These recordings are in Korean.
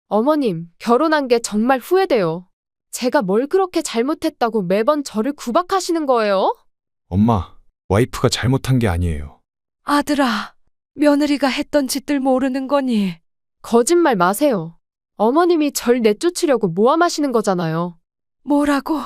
어머님, 결혼한 게 정말 후회돼요. 제가 뭘 그렇게 잘못했다고 매번 저를 구박하시는 거예요? 엄마, 와이프가 잘못한 게 아니에요. 아들아, 며느리가 했던 짓들 모르는 거니? 거짓말 마세요. 어머님이 절 내쫓으려고 모함하시는 거잖아요. 뭐라고?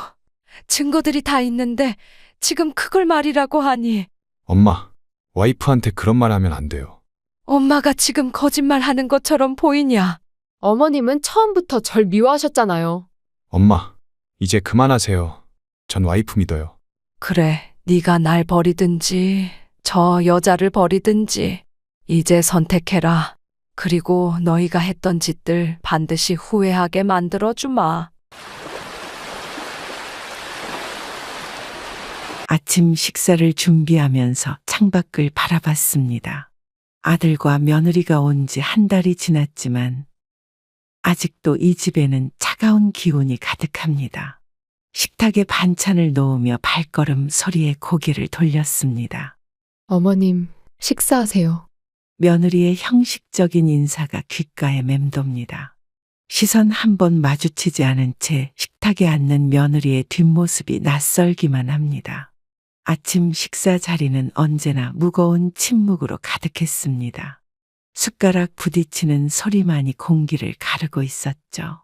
증거들이 다 있는데 지금 그걸 말이라고 하니? 엄마, 와이프한테 그런 말 하면 안 돼요. 엄마가 지금 거짓말 하는 것처럼 보이냐? 어머님은 처음부터 절 미워하셨잖아요. 엄마, 이제 그만하세요. 전 와이프 믿어요. 그래, 네가 날 버리든지 저 여자를 버리든지 이제 선택해라. 그리고 너희가 했던 짓들 반드시 후회하게 만들어주마. 아침 식사를 준비하면서 창밖을 바라봤습니다. 아들과 며느리가 온 지 한 달이 지났지만 아직도 이 집에는 차가운 기운이 가득합니다. 식탁에 반찬을 놓으며 발걸음 소리에 고개를 돌렸습니다. 어머님, 식사하세요. 며느리의 형식적인 인사가 귓가에 맴돕니다. 시선 한 번 마주치지 않은 채 식탁에 앉는 며느리의 뒷모습이 낯설기만 합니다. 아침 식사 자리는 언제나 무거운 침묵으로 가득했습니다. 숟가락 부딪히는 소리만이 공기를 가르고 있었죠.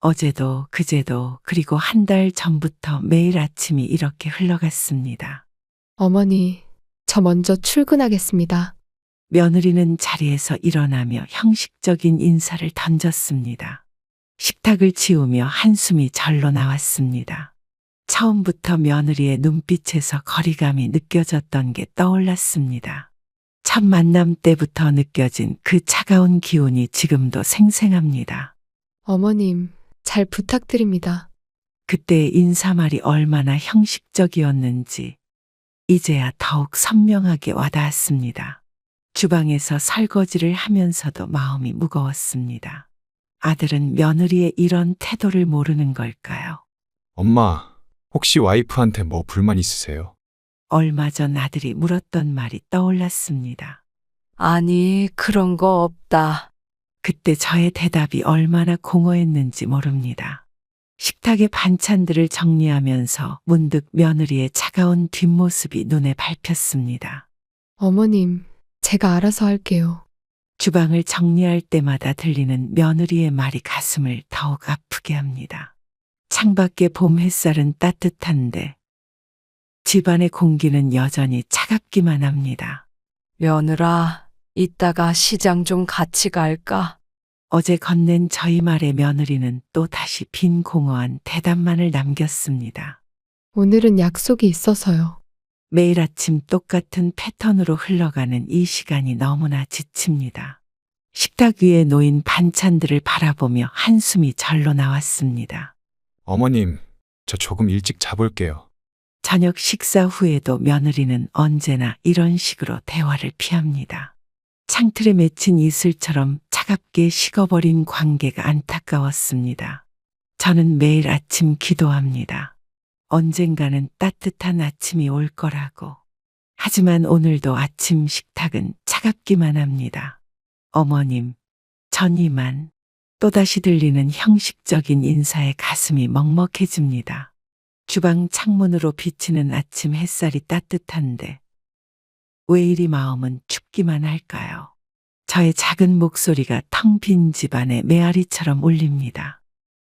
어제도 그제도 그리고 한 달 전부터 매일 아침이 이렇게 흘러갔습니다. 어머니, 저 먼저 출근하겠습니다. 며느리는 자리에서 일어나며 형식적인 인사를 던졌습니다. 식탁을 치우며 한숨이 절로 나왔습니다. 처음부터 며느리의 눈빛에서 거리감이 느껴졌던 게 떠올랐습니다. 첫 만남 때부터 느껴진 그 차가운 기운이 지금도 생생합니다. 어머님, 잘 부탁드립니다. 그때의 인사말이 얼마나 형식적이었는지 이제야 더욱 선명하게 와닿았습니다. 주방에서 설거지를 하면서도 마음이 무거웠습니다. 아들은 며느리의 이런 태도를 모르는 걸까요? 엄마, 혹시 와이프한테 뭐 불만 있으세요? 얼마 전 아들이 물었던 말이 떠올랐습니다. 아니, 그런 거 없다. 그때 저의 대답이 얼마나 공허했는지 모릅니다. 식탁의 반찬들을 정리하면서 문득 며느리의 차가운 뒷모습이 눈에 밟혔습니다. 어머님, 제가 알아서 할게요. 주방을 정리할 때마다 들리는 며느리의 말이 가슴을 더욱 아프게 합니다. 창밖의 봄 햇살은 따뜻한데 집안의 공기는 여전히 차갑기만 합니다. 며느라, 이따가 시장 좀 같이 갈까? 어제 건넨 저희 말에 며느리는 또 다시 빈 공허한 대답만을 남겼습니다. 오늘은 약속이 있어서요. 매일 아침 똑같은 패턴으로 흘러가는 이 시간이 너무나 지칩니다. 식탁 위에 놓인 반찬들을 바라보며 한숨이 절로 나왔습니다. 어머님, 저 조금 일찍 자볼게요. 저녁 식사 후에도 며느리는 언제나 이런 식으로 대화를 피합니다. 창틀에 맺힌 이슬처럼 차갑게 식어버린 관계가 안타까웠습니다. 저는 매일 아침 기도합니다. 언젠가는 따뜻한 아침이 올 거라고. 하지만 오늘도 아침 식탁은 차갑기만 합니다. 어머님, 전 이만. 또다시 들리는 형식적인 인사에 가슴이 먹먹해집니다. 주방 창문으로 비치는 아침 햇살이 따뜻한데 왜 이리 마음은 춥기만 할까요? 저의 작은 목소리가 텅 빈 집안의 메아리처럼 울립니다.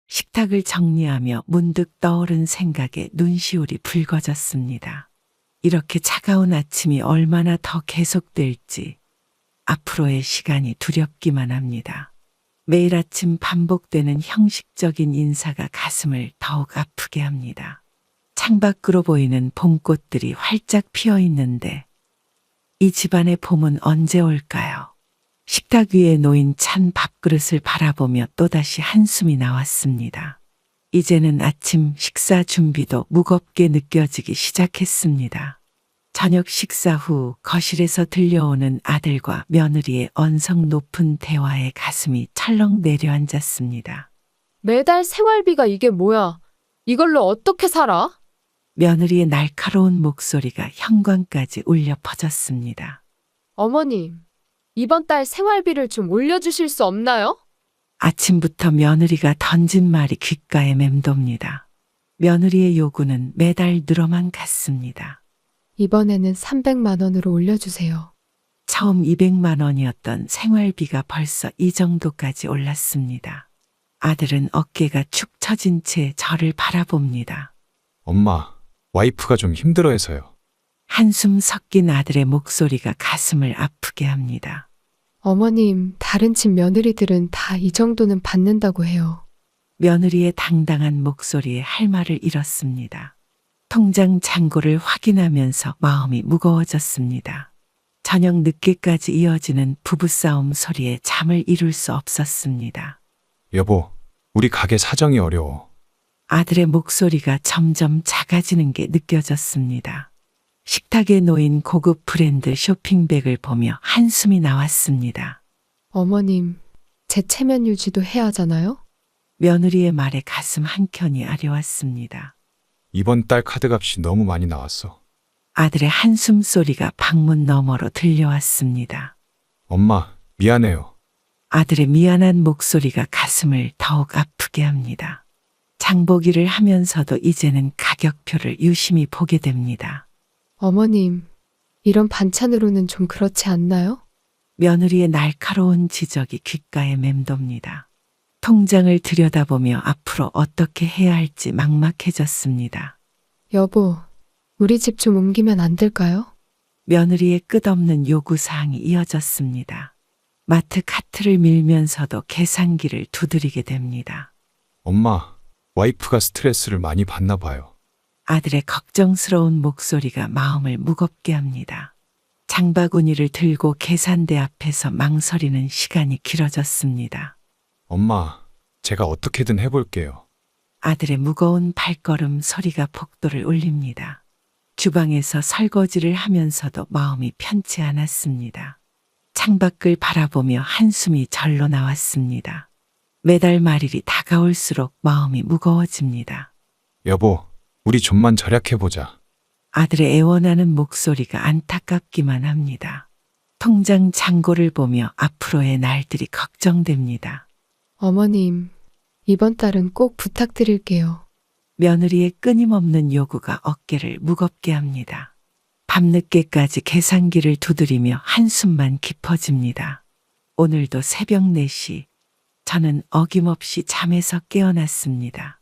식탁을 정리하며 문득 떠오른 생각에 눈시울이 붉어졌습니다. 이렇게 차가운 아침이 얼마나 더 계속될지 앞으로의 시간이 두렵기만 합니다. 매일 아침 반복되는 형식적인 인사가 가슴을 더욱 아프게 합니다. 창밖으로 보이는 봄꽃들이 활짝 피어 있는데 이 집안의 봄은 언제 올까요? 식탁 위에 놓인 찬 밥그릇을 바라보며 또다시 한숨이 나왔습니다. 이제는 아침 식사 준비도 무겁게 느껴지기 시작했습니다. 저녁 식사 후 거실에서 들려오는 아들과 며느리의 언성 높은 대화에 가슴이 철렁 내려앉았습니다. 매달 생활비가 이게 뭐야? 이걸로 어떻게 살아? 며느리의 날카로운 목소리가 현관까지 울려 퍼졌습니다. 어머님, 이번 달 생활비를 좀 올려주실 수 없나요? 아침부터 며느리가 던진 말이 귓가에 맴돕니다. 며느리의 요구는 매달 늘어만 갔습니다. 이번에는 300만 원으로 올려주세요. 처음 200만 원이었던 생활비가 벌써 이 정도까지 올랐습니다. 아들은 어깨가 축 처진 채 저를 바라봅니다. 엄마, 와이프가 좀 힘들어해서요. 한숨 섞인 아들의 목소리가 가슴을 아프게 합니다. 어머님, 다른 집 며느리들은 다 이 정도는 받는다고 해요. 며느리의 당당한 목소리에 할 말을 잃었습니다. 통장 잔고를 확인하면서 마음이 무거워졌습니다. 저녁 늦게까지 이어지는 부부싸움 소리에 잠을 이룰 수 없었습니다. 여보, 우리 가게 사정이 어려워. 아들의 목소리가 점점 작아지는 게 느껴졌습니다. 식탁에 놓인 고급 브랜드 쇼핑백을 보며 한숨이 나왔습니다. 어머님, 제 체면 유지도 해야 하잖아요? 며느리의 말에 가슴 한켠이 아려왔습니다. 이번 달 카드값이 너무 많이 나왔어. 아들의 한숨 소리가 방문 너머로 들려왔습니다. 엄마, 미안해요. 아들의 미안한 목소리가 가슴을 더욱 아프게 합니다. 장보기를 하면서도 이제는 가격표를 유심히 보게 됩니다. 어머님, 이런 반찬으로는 좀 그렇지 않나요? 며느리의 날카로운 지적이 귓가에 맴돕니다. 통장을 들여다보며 앞으로 어떻게 해야 할지 막막해졌습니다. 여보, 우리 집 좀 옮기면 안 될까요? 며느리의 끝없는 요구사항이 이어졌습니다. 마트 카트를 밀면서도 계산기를 두드리게 됩니다. 엄마, 와이프가 스트레스를 많이 받나 봐요. 아들의 걱정스러운 목소리가 마음을 무겁게 합니다. 장바구니를 들고 계산대 앞에서 망설이는 시간이 길어졌습니다. 엄마, 제가 어떻게든 해볼게요. 아들의 무거운 발걸음 소리가 복도를 울립니다. 주방에서 설거지를 하면서도 마음이 편치 않았습니다. 창밖을 바라보며 한숨이 절로 나왔습니다. 매달 말일이 다가올수록 마음이 무거워집니다. 여보, 우리 좀만 절약해보자. 아들의 애원하는 목소리가 안타깝기만 합니다. 통장 잔고를 보며 앞으로의 날들이 걱정됩니다. 어머님, 이번 달은 꼭 부탁드릴게요. 며느리의 끊임없는 요구가 어깨를 무겁게 합니다. 밤늦게까지 계산기를 두드리며 한숨만 깊어집니다. 오늘도 새벽 4시, 저는 어김없이 잠에서 깨어났습니다.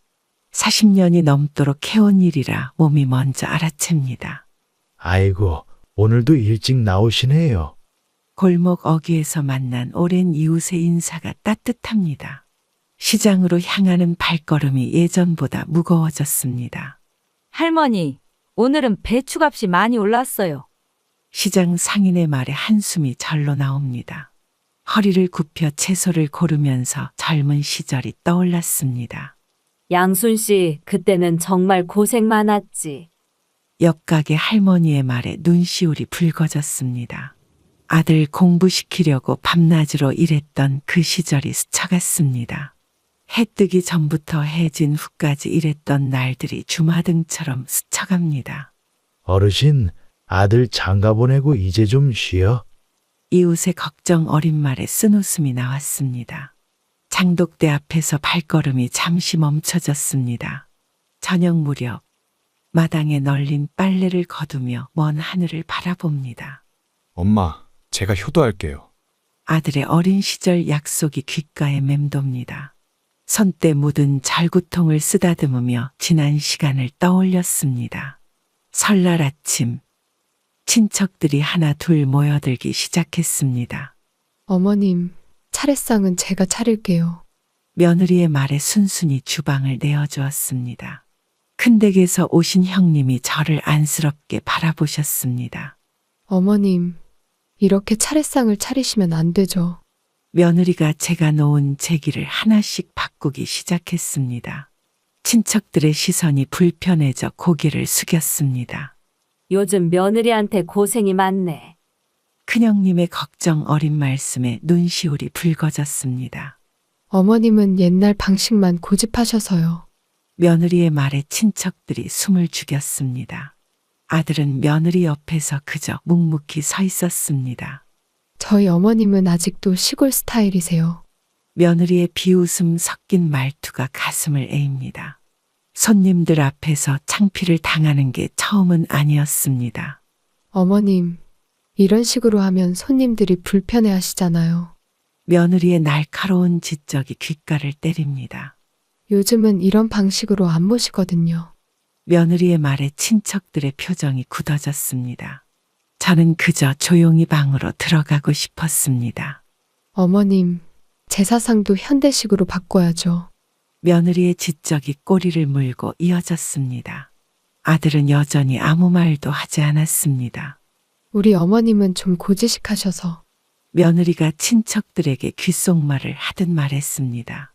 40년이 넘도록 해온 일이라 몸이 먼저 알아챕니다. 아이고, 오늘도 일찍 나오시네요. 골목 어귀에서 만난 오랜 이웃의 인사가 따뜻합니다. 시장으로 향하는 발걸음이 예전보다 무거워졌습니다. 할머니, 오늘은 배추값이 많이 올랐어요. 시장 상인의 말에 한숨이 절로 나옵니다. 허리를 굽혀 채소를 고르면서 젊은 시절이 떠올랐습니다. 양순 씨, 그때는 정말 고생 많았지. 옆가게 할머니의 말에 눈시울이 붉어졌습니다. 아들 공부시키려고 밤낮으로 일했던 그 시절이 스쳐갔습니다. 해 뜨기 전부터 해진 후까지 일했던 날들이 주마등처럼 스쳐갑니다. 어르신, 아들 장가 보내고 이제 좀 쉬어. 이웃의 걱정 어린 말에 쓴웃음이 나왔습니다. 장독대 앞에서 발걸음이 잠시 멈춰졌습니다. 저녁 무렵 마당에 널린 빨래를 거두며 먼 하늘을 바라봅니다. 엄마, 제가 효도할게요. 아들의 어린 시절 약속이 귓가에 맴돕니다. 손때 묻은 절구통을 쓰다듬으며 지난 시간을 떠올렸습니다. 설날 아침, 친척들이 하나 둘 모여들기 시작했습니다. 어머님, 차례상은 제가 차릴게요. 며느리의 말에 순순히 주방을 내어주었습니다. 큰 댁에서 오신 형님이 저를 안쓰럽게 바라보셨습니다. 어머님, 이렇게 차례상을 차리시면 안 되죠. 며느리가 제가 놓은 제기를 하나씩 바꾸기 시작했습니다. 친척들의 시선이 불편해져 고개를 숙였습니다. 요즘 며느리한테 고생이 많네. 큰형님의 걱정 어린 말씀에 눈시울이 붉어졌습니다. 어머님은 옛날 방식만 고집하셔서요. 며느리의 말에 친척들이 숨을 죽였습니다. 아들은 며느리 옆에서 그저 묵묵히 서 있었습니다. 저희 어머님은 아직도 시골 스타일이세요. 며느리의 비웃음 섞인 말투가 가슴을 에입니다. 손님들 앞에서 창피를 당하는 게 처음은 아니었습니다. 어머님, 이런 식으로 하면 손님들이 불편해 하시잖아요. 며느리의 날카로운 지적이 귓가를 때립니다. 요즘은 이런 방식으로 안 모시거든요. 며느리의 말에 친척들의 표정이 굳어졌습니다. 저는 그저 조용히 방으로 들어가고 싶었습니다. 어머님, 제사상도 현대식으로 바꿔야죠. 며느리의 지적이 꼬리를 물고 이어졌습니다. 아들은 여전히 아무 말도 하지 않았습니다. 우리 어머님은 좀 고지식하셔서. 며느리가 친척들에게 귓속말을 하듯 말했습니다.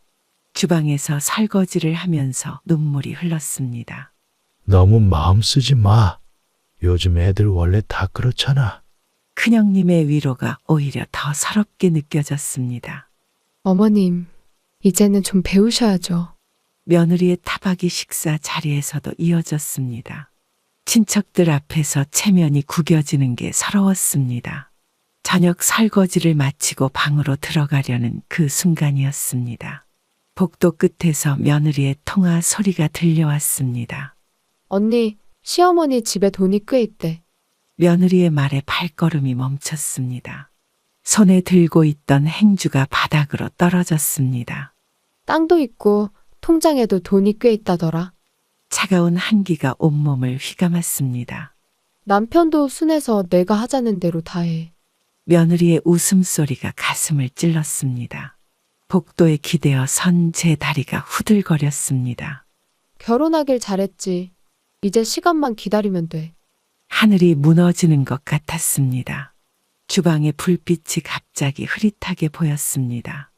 주방에서 설거지를 하면서 눈물이 흘렀습니다. 너무 마음 쓰지 마. 요즘 애들 원래 다 그렇잖아. 큰형님의 위로가 오히려 더 서럽게 느껴졌습니다. 어머님, 이제는 좀 배우셔야죠. 며느리의 타박이 식사 자리에서도 이어졌습니다. 친척들 앞에서 체면이 구겨지는 게 서러웠습니다. 저녁 설거지를 마치고 방으로 들어가려는 그 순간이었습니다. 복도 끝에서 며느리의 통화 소리가 들려왔습니다. 언니, 시어머니 집에 돈이 꽤 있대. 며느리의 말에 발걸음이 멈췄습니다. 손에 들고 있던 행주가 바닥으로 떨어졌습니다. 땅도 있고 통장에도 돈이 꽤 있다더라. 차가운 한기가 온몸을 휘감았습니다. 남편도 순해서 내가 하자는 대로 다 해. 며느리의 웃음소리가 가슴을 찔렀습니다. 복도에 기대어 선 제 다리가 후들거렸습니다. 결혼하길 잘했지. 이제 시간만 기다리면 돼. 하늘이 무너지는 것 같았습니다. 주방의 불빛이 갑자기 흐릿하게 보였습니다.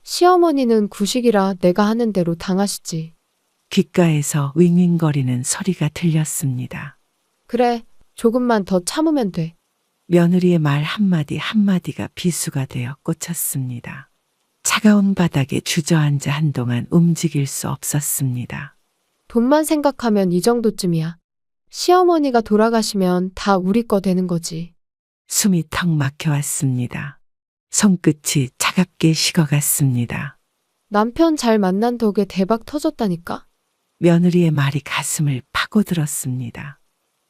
시어머니는 구식이라 내가 하는 대로 당하시지. 귓가에서 윙윙거리는 소리가 들렸습니다. 그래, 조금만 더 참으면 돼. 며느리의 말 한마디 한마디가 비수가 되어 꽂혔습니다. 차가운 바닥에 주저앉아 한동안 움직일 수 없었습니다. 돈만 생각하면 이 정도쯤이야. 시어머니가 돌아가시면 다 우리 거 되는 거지. 숨이 턱 막혀왔습니다. 손끝이 차갑게 식어갔습니다. 남편 잘 만난 덕에 대박 터졌다니까? 며느리의 말이 가슴을 파고들었습니다.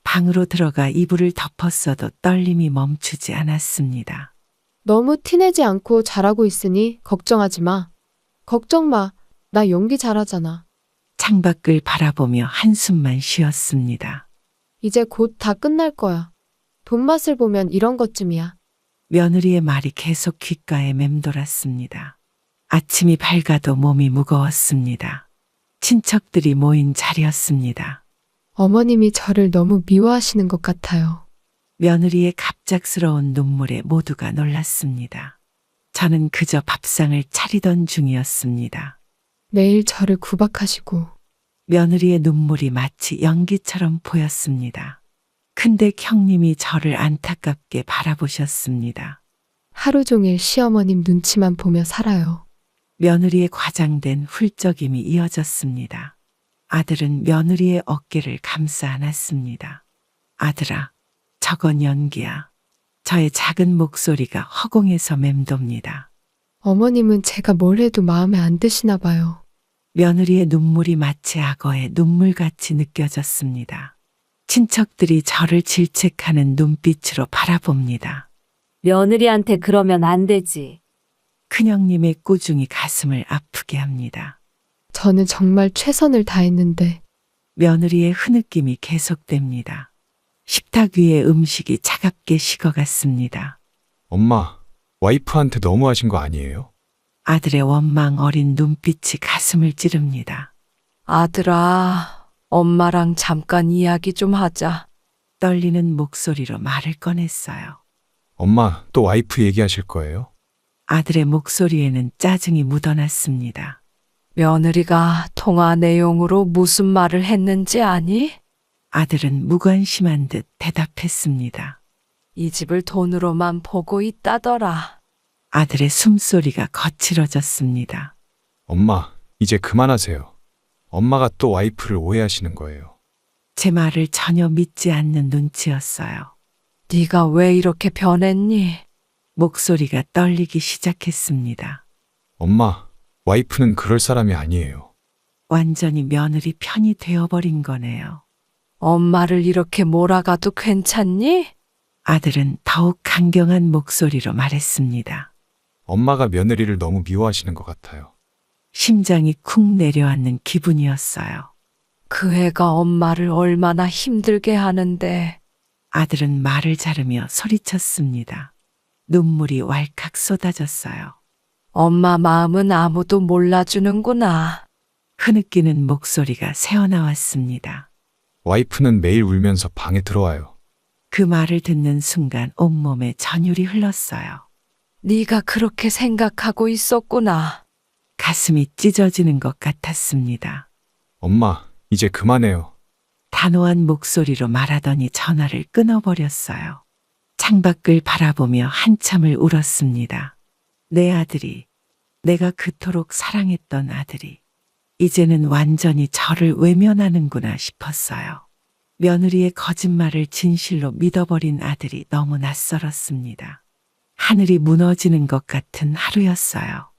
방으로 들어가 이불을 덮었어도 떨림이 멈추지 않았습니다. 너무 티내지 않고 잘하고 있으니 걱정하지 마. 걱정 마. 나 연기 잘하잖아. 창밖을 바라보며 한숨만 쉬었습니다. 이제 곧 다 끝날 거야. 돈 맛을 보면 이런 것쯤이야. 며느리의 말이 계속 귓가에 맴돌았습니다. 아침이 밝아도 몸이 무거웠습니다. 친척들이 모인 자리였습니다. 어머님이 저를 너무 미워하시는 것 같아요. 며느리의 갑작스러운 눈물에 모두가 놀랐습니다. 저는 그저 밥상을 차리던 중이었습니다. 매일 저를 구박하시고 며느리의 눈물이 마치 연기처럼 보였습니다. 큰댁 형님이 저를 안타깝게 바라보셨습니다. 하루 종일 시어머님 눈치만 보며 살아요. 며느리의 과장된 훌쩍임이 이어졌습니다. 아들은 며느리의 어깨를 감싸 안았습니다. 아들아, 저건 연기야. 저의 작은 목소리가 허공에서 맴돕니다. 어머님은 제가 뭘 해도 마음에 안 드시나 봐요. 며느리의 눈물이 마치 악어의 눈물같이 느껴졌습니다. 친척들이 저를 질책하는 눈빛으로 바라봅니다. 며느리한테 그러면 안 되지. 큰형님의 꾸중이 가슴을 아프게 합니다. 저는 정말 최선을 다했는데 며느리의 흐느낌이 계속됩니다. 식탁 위에 음식이 차갑게 식어갔습니다. 엄마, 와이프한테 너무하신 거 아니에요? 아들의 원망 어린 눈빛이 가슴을 찌릅니다. 아들아, 엄마랑 잠깐 이야기 좀 하자. 떨리는 목소리로 말을 꺼냈어요. 엄마, 또 와이프 얘기하실 거예요? 아들의 목소리에는 짜증이 묻어났습니다. 며느리가 통화 내용으로 무슨 말을 했는지 아니? 아들은 무관심한 듯 대답했습니다. 이 집을 돈으로만 보고 있다더라. 아들의 숨소리가 거칠어졌습니다. 엄마, 이제 그만하세요. 엄마가 또 와이프를 오해하시는 거예요. 제 말을 전혀 믿지 않는 눈치였어요. 네가 왜 이렇게 변했니? 목소리가 떨리기 시작했습니다. 엄마, 와이프는 그럴 사람이 아니에요. 완전히 며느리 편이 되어버린 거네요. 엄마를 이렇게 몰아가도 괜찮니? 아들은 더욱 강경한 목소리로 말했습니다. 엄마가 며느리를 너무 미워하시는 것 같아요. 심장이 쿵 내려앉는 기분이었어요. 그 애가 엄마를 얼마나 힘들게 하는데. 아들은 말을 자르며 소리쳤습니다. 눈물이 왈칵 쏟아졌어요. 엄마 마음은 아무도 몰라주는구나. 흐느끼는 목소리가 새어나왔습니다. 와이프는 매일 울면서 방에 들어와요. 그 말을 듣는 순간 온몸에 전율이 흘렀어요. 네가 그렇게 생각하고 있었구나. 가슴이 찢어지는 것 같았습니다. 엄마, 이제 그만해요. 단호한 목소리로 말하더니 전화를 끊어버렸어요. 창밖을 바라보며 한참을 울었습니다. 내 아들이, 내가 그토록 사랑했던 아들이, 이제는 완전히 저를 외면하는구나 싶었어요. 며느리의 거짓말을 진실로 믿어버린 아들이 너무 낯설었습니다. 하늘이 무너지는 것 같은 하루였어요.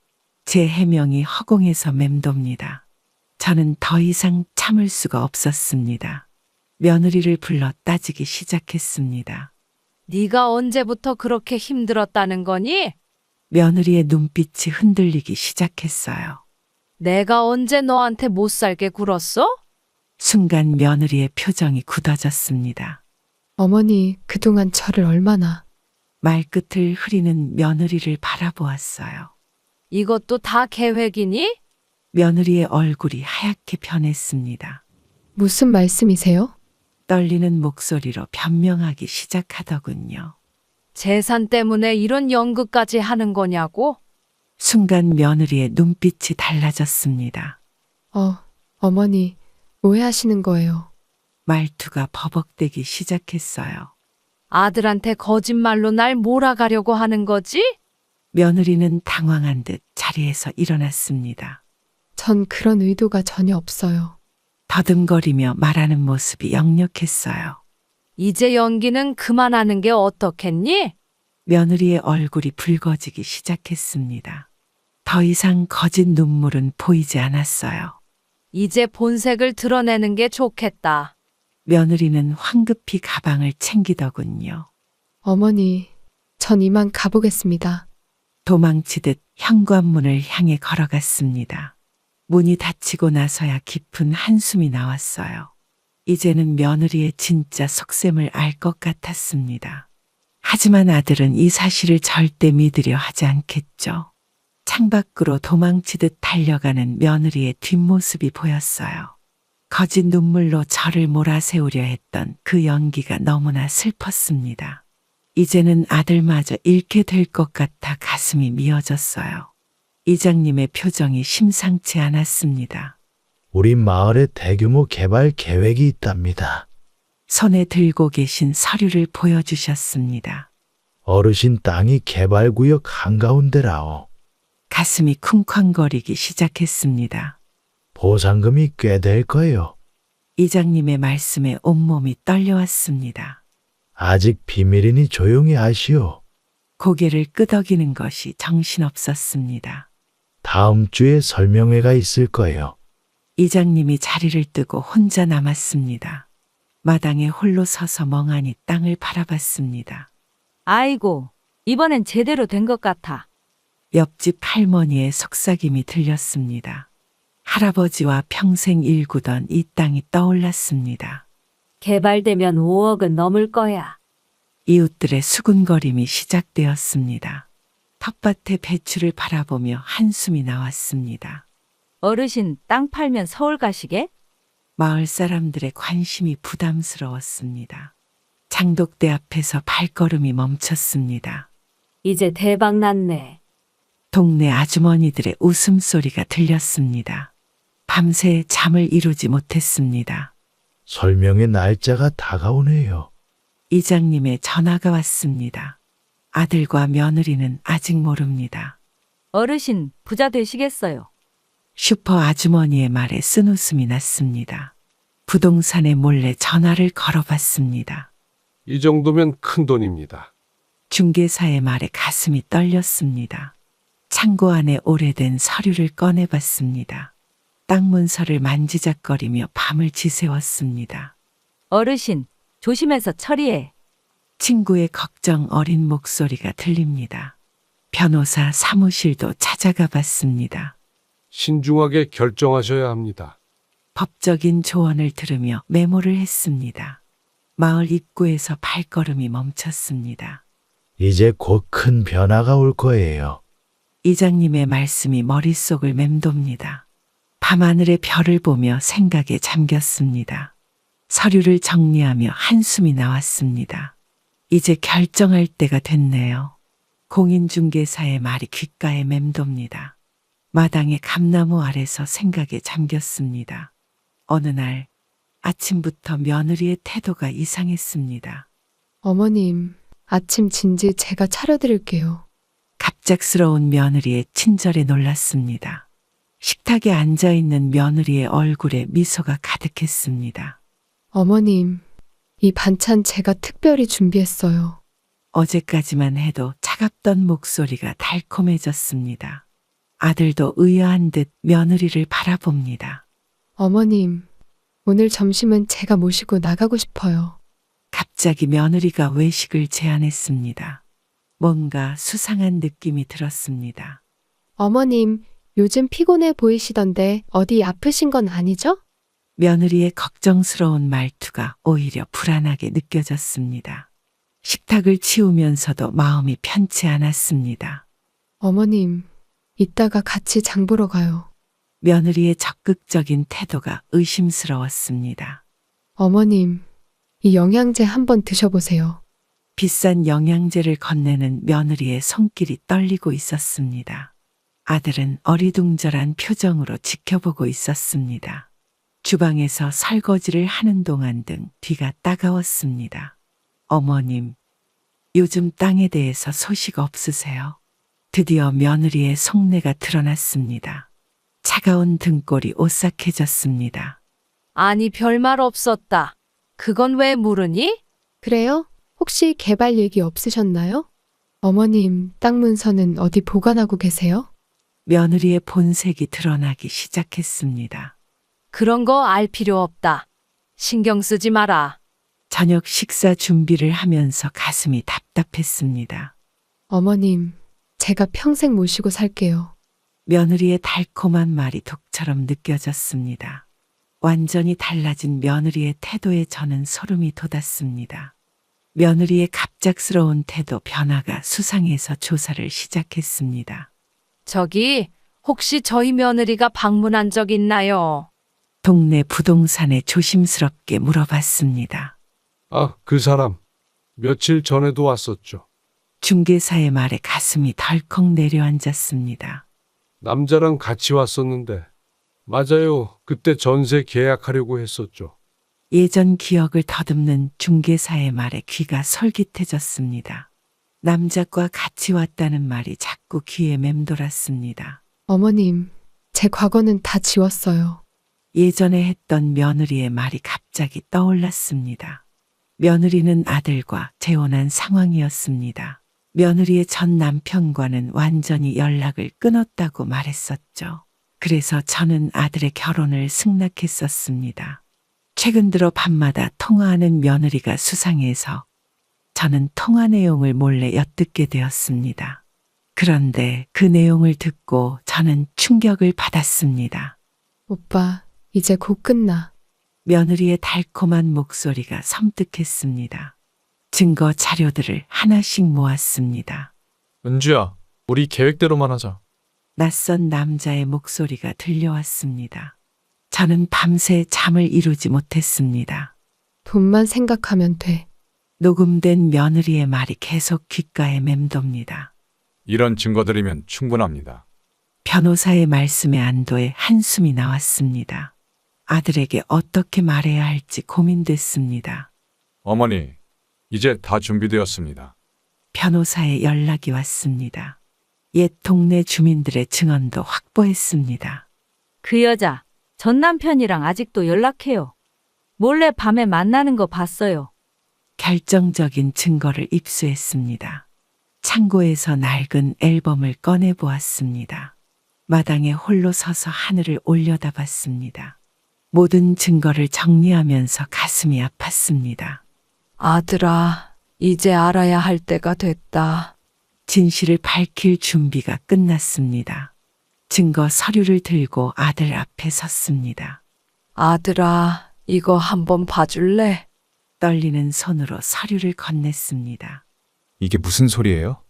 제 해명이 허공에서 맴돕니다. 저는 더 이상 참을 수가 없었습니다. 며느리를 불러 따지기 시작했습니다. 네가 언제부터 그렇게 힘들었다는 거니? 며느리의 눈빛이 흔들리기 시작했어요. 내가 언제 너한테 못 살게 굴었어? 순간 며느리의 표정이 굳어졌습니다. 어머니, 그동안 저를 얼마나. 말끝을 흐리는 며느리를 바라보았어요. 이것도 다 계획이니? 며느리의 얼굴이 하얗게 변했습니다. 무슨 말씀이세요? 떨리는 목소리로 변명하기 시작하더군요. 재산 때문에 이런 연극까지 하는 거냐고? 순간 며느리의 눈빛이 달라졌습니다. 어머니, 오해하시는 거예요. 말투가 버벅대기 시작했어요. 아들한테 거짓말로 날 몰아가려고 하는 거지? 며느리는 당황한 듯 자리에서 일어났습니다. 전 그런 의도가 전혀 없어요. 더듬거리며 말하는 모습이 역력했어요. 이제 연기는 그만하는 게 어떻겠니? 며느리의 얼굴이 붉어지기 시작했습니다. 더 이상 거짓 눈물은 보이지 않았어요. 이제 본색을 드러내는 게 좋겠다. 며느리는 황급히 가방을 챙기더군요. 어머니, 전 이만 가보겠습니다. 도망치듯 현관문을 향해 걸어갔습니다. 문이 닫히고 나서야 깊은 한숨이 나왔어요. 이제는 며느리의 진짜 속셈을 알 것 같았습니다. 하지만 아들은 이 사실을 절대 믿으려 하지 않겠죠. 창밖으로 도망치듯 달려가는 며느리의 뒷모습이 보였어요. 거짓 눈물로 저를 몰아세우려 했던 그 연기가 너무나 슬펐습니다. 이제는 아들마저 잃게 될 것 같아 가슴이 미어졌어요. 이장님의 표정이 심상치 않았습니다. 우리 마을에 대규모 개발 계획이 있답니다. 손에 들고 계신 서류를 보여주셨습니다. 어르신 땅이 개발구역 한가운데라오. 가슴이 쿵쾅거리기 시작했습니다. 보상금이 꽤 될 거예요. 이장님의 말씀에 온몸이 떨려왔습니다. 아직 비밀이니 조용히 하시오. 고개를 끄덕이는 것이 정신없었습니다. 다음 주에 설명회가 있을 거예요. 이장님이 자리를 뜨고 혼자 남았습니다. 마당에 홀로 서서 멍하니 땅을 바라봤습니다. 아이고, 이번엔 제대로 된 것 같아. 옆집 할머니의 속삭임이 들렸습니다. 할아버지와 평생 일구던 이 땅이 떠올랐습니다. 개발되면 5억은 넘을 거야. 이웃들의 수군거림이 시작되었습니다. 텃밭의 배추를 바라보며 한숨이 나왔습니다. 어르신 땅 팔면 서울 가시게? 마을 사람들의 관심이 부담스러웠습니다. 장독대 앞에서 발걸음이 멈췄습니다. 이제 대박 났네. 동네 아주머니들의 웃음소리가 들렸습니다. 밤새 잠을 이루지 못했습니다. 설명회 날짜가 다가오네요. 이장님의 전화가 왔습니다. 아들과 며느리는 아직 모릅니다. 어르신 부자 되시겠어요. 슈퍼 아주머니의 말에 쓴웃음이 났습니다. 부동산에 몰래 전화를 걸어봤습니다. 이 정도면 큰 돈입니다. 중개사의 말에 가슴이 떨렸습니다. 창고 안에 오래된 서류를 꺼내봤습니다. 땅 문서를 만지작거리며 밤을 지새웠습니다. 어르신, 조심해서 처리해. 친구의 걱정 어린 목소리가 들립니다. 변호사 사무실도 찾아가 봤습니다. 신중하게 결정하셔야 합니다. 법적인 조언을 들으며 메모를 했습니다. 마을 입구에서 발걸음이 멈췄습니다. 이제 곧 큰 변화가 올 거예요. 이장님의 말씀이 머릿속을 맴돕니다. 밤하늘의 별을 보며 생각에 잠겼습니다. 서류를 정리하며 한숨이 나왔습니다. 이제 결정할 때가 됐네요. 공인중개사의 말이 귓가에 맴돕니다. 마당의 감나무 아래서 생각에 잠겼습니다. 어느 날 아침부터 며느리의 태도가 이상했습니다. 어머님, 아침 진지 제가 차려드릴게요. 갑작스러운 며느리의 친절에 놀랐습니다. 식탁에 앉아있는 며느리의 얼굴에 미소가 가득했습니다. 어머님, 이 반찬 제가 특별히 준비했어요. 어제까지만 해도 차갑던 목소리가 달콤해졌습니다. 아들도 의아한 듯 며느리를 바라봅니다. 어머님, 오늘 점심은 제가 모시고 나가고 싶어요. 갑자기 며느리가 외식을 제안했습니다. 뭔가 수상한 느낌이 들었습니다. 어머님, 요즘 피곤해 보이시던데 어디 아프신 건 아니죠? 며느리의 걱정스러운 말투가 오히려 불안하게 느껴졌습니다. 식탁을 치우면서도 마음이 편치 않았습니다. 어머님, 이따가 같이 장 보러 가요. 며느리의 적극적인 태도가 의심스러웠습니다. 어머님, 이 영양제 한번 드셔보세요. 비싼 영양제를 건네는 며느리의 손길이 떨리고 있었습니다. 아들은 어리둥절한 표정으로 지켜보고 있었습니다. 주방에서 설거지를 하는 동안 등 뒤가 따가웠습니다. 어머님, 요즘 땅에 대해서 소식 없으세요? 드디어 며느리의 속내가 드러났습니다. 차가운 등골이 오싹해졌습니다. 아니, 별말 없었다. 그건 왜 물으니? 그래요? 혹시 개발 얘기 없으셨나요? 어머님, 땅 문서는 어디 보관하고 계세요? 며느리의 본색이 드러나기 시작했습니다. 그런 거 알 필요 없다. 신경 쓰지 마라. 저녁 식사 준비를 하면서 가슴이 답답했습니다. 어머님, 제가 평생 모시고 살게요. 며느리의 달콤한 말이 독처럼 느껴졌습니다. 완전히 달라진 며느리의 태도에 저는 소름이 돋았습니다. 며느리의 갑작스러운 태도 변화가 수상해서 조사를 시작했습니다. 저기, 혹시 저희 며느리가 방문한 적 있나요? 동네 부동산에 조심스럽게 물어봤습니다. 아, 그 사람. 며칠 전에도 왔었죠. 중개사의 말에 가슴이 덜컥 내려앉았습니다. 남자랑 같이 왔었는데. 맞아요. 그때 전세 계약하려고 했었죠. 예전 기억을 더듬는 중개사의 말에 귀가 솔깃해졌습니다. 남자과 같이 왔다는 말이 자꾸 귀에 맴돌았습니다. 어머님, 제 과거는 다 지웠어요. 예전에 했던 며느리의 말이 갑자기 떠올랐습니다. 며느리는 아들과 재혼한 상황이었습니다. 며느리의 전 남편과는 완전히 연락을 끊었다고 말했었죠. 그래서 저는 아들의 결혼을 승낙했었습니다. 최근 들어 밤마다 통화하는 며느리가 수상해서 저는 통화 내용을 몰래 엿듣게 되었습니다. 그런데 그 내용을 듣고 저는 충격을 받았습니다. 오빠, 이제 곧 끝나. 며느리의 달콤한 목소리가 섬뜩했습니다. 증거 자료들을 하나씩 모았습니다. 은주야, 우리 계획대로만 하자. 낯선 남자의 목소리가 들려왔습니다. 저는 밤새 잠을 이루지 못했습니다. 돈만 생각하면 돼. 녹음된 며느리의 말이 계속 귓가에 맴돕니다. 이런 증거들이면 충분합니다. 변호사의 말씀에 안도의 한숨이 나왔습니다. 아들에게 어떻게 말해야 할지 고민됐습니다. 어머니, 이제 다 준비되었습니다. 변호사의 연락이 왔습니다. 옛 동네 주민들의 증언도 확보했습니다. 그 여자, 전 남편이랑 아직도 연락해요. 몰래 밤에 만나는 거 봤어요. 결정적인 증거를 입수했습니다. 창고에서 낡은 앨범을 꺼내 보았습니다. 마당에 홀로 서서 하늘을 올려다봤습니다. 모든 증거를 정리하면서 가슴이 아팠습니다. 아들아, 이제 알아야 할 때가 됐다. 진실을 밝힐 준비가 끝났습니다. 증거 서류를 들고 아들 앞에 섰습니다. 아들아, 이거 한번 봐줄래? 떨리는 손으로 서류를 건넸습니다. 이게 무슨 소리예요?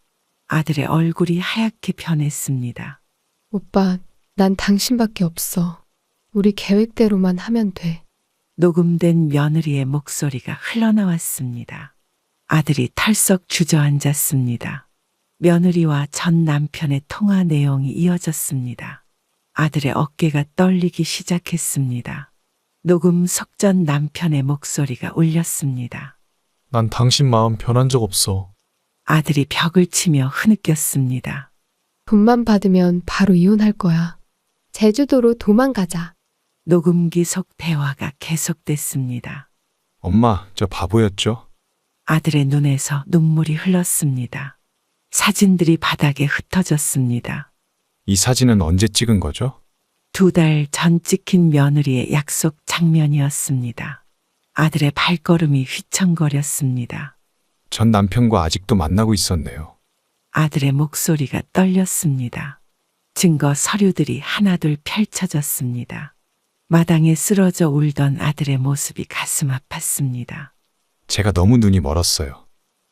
아들의 얼굴이 하얗게 변했습니다. 오빠, 난 당신밖에 없어. 우리 계획대로만 하면 돼. 녹음된 며느리의 목소리가 흘러나왔습니다. 아들이 털썩 주저앉았습니다. 며느리와 전 남편의 통화 내용이 이어졌습니다. 아들의 어깨가 떨리기 시작했습니다. 녹음 석 전 남편의 목소리가 울렸습니다. 난 당신 마음 변한 적 없어. 아들이 벽을 치며 흐느꼈습니다. 돈만 받으면 바로 이혼할 거야. 제주도로 도망가자. 녹음기 속 대화가 계속됐습니다. 엄마, 저 바보였죠? 아들의 눈에서 눈물이 흘렀습니다. 사진들이 바닥에 흩어졌습니다. 이 사진은 언제 찍은 거죠? 2달 전 찍힌 며느리의 약속 장면이었습니다. 아들의 발걸음이 휘청거렸습니다. 전 남편과 아직도 만나고 있었네요. 아들의 목소리가 떨렸습니다. 증거 서류들이 하나둘 펼쳐졌습니다. 마당에 쓰러져 울던 아들의 모습이 가슴 아팠습니다. 제가 너무 눈이 멀었어요.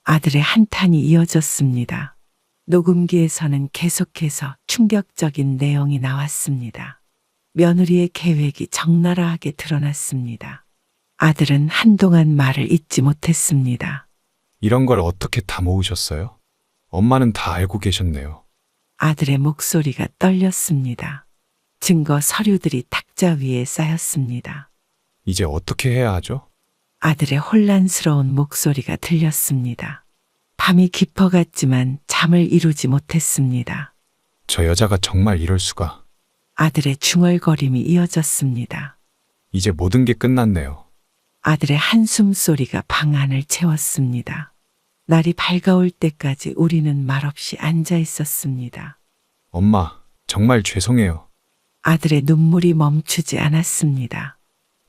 아들의 한탄이 이어졌습니다. 녹음기에서는 계속해서 충격적인 내용이 나왔습니다. 며느리의 계획이 적나라하게 드러났습니다. 아들은 한동안 말을 잇지 못했습니다. 이런 걸 어떻게 다 모으셨어요? 엄마는 다 알고 계셨네요. 아들의 목소리가 떨렸습니다. 증거 서류들이 탁자 위에 쌓였습니다. 이제 어떻게 해야 하죠? 아들의 혼란스러운 목소리가 들렸습니다. 밤이 깊어갔지만 잠을 이루지 못했습니다. 저 여자가 정말 이럴 수가. 아들의 중얼거림이 이어졌습니다. 이제 모든 게 끝났네요. 아들의 한숨 소리가 방 안을 채웠습니다. 날이 밝아올 때까지 우리는 말없이 앉아 있었습니다. 엄마, 정말 죄송해요. 아들의 눈물이 멈추지 않았습니다.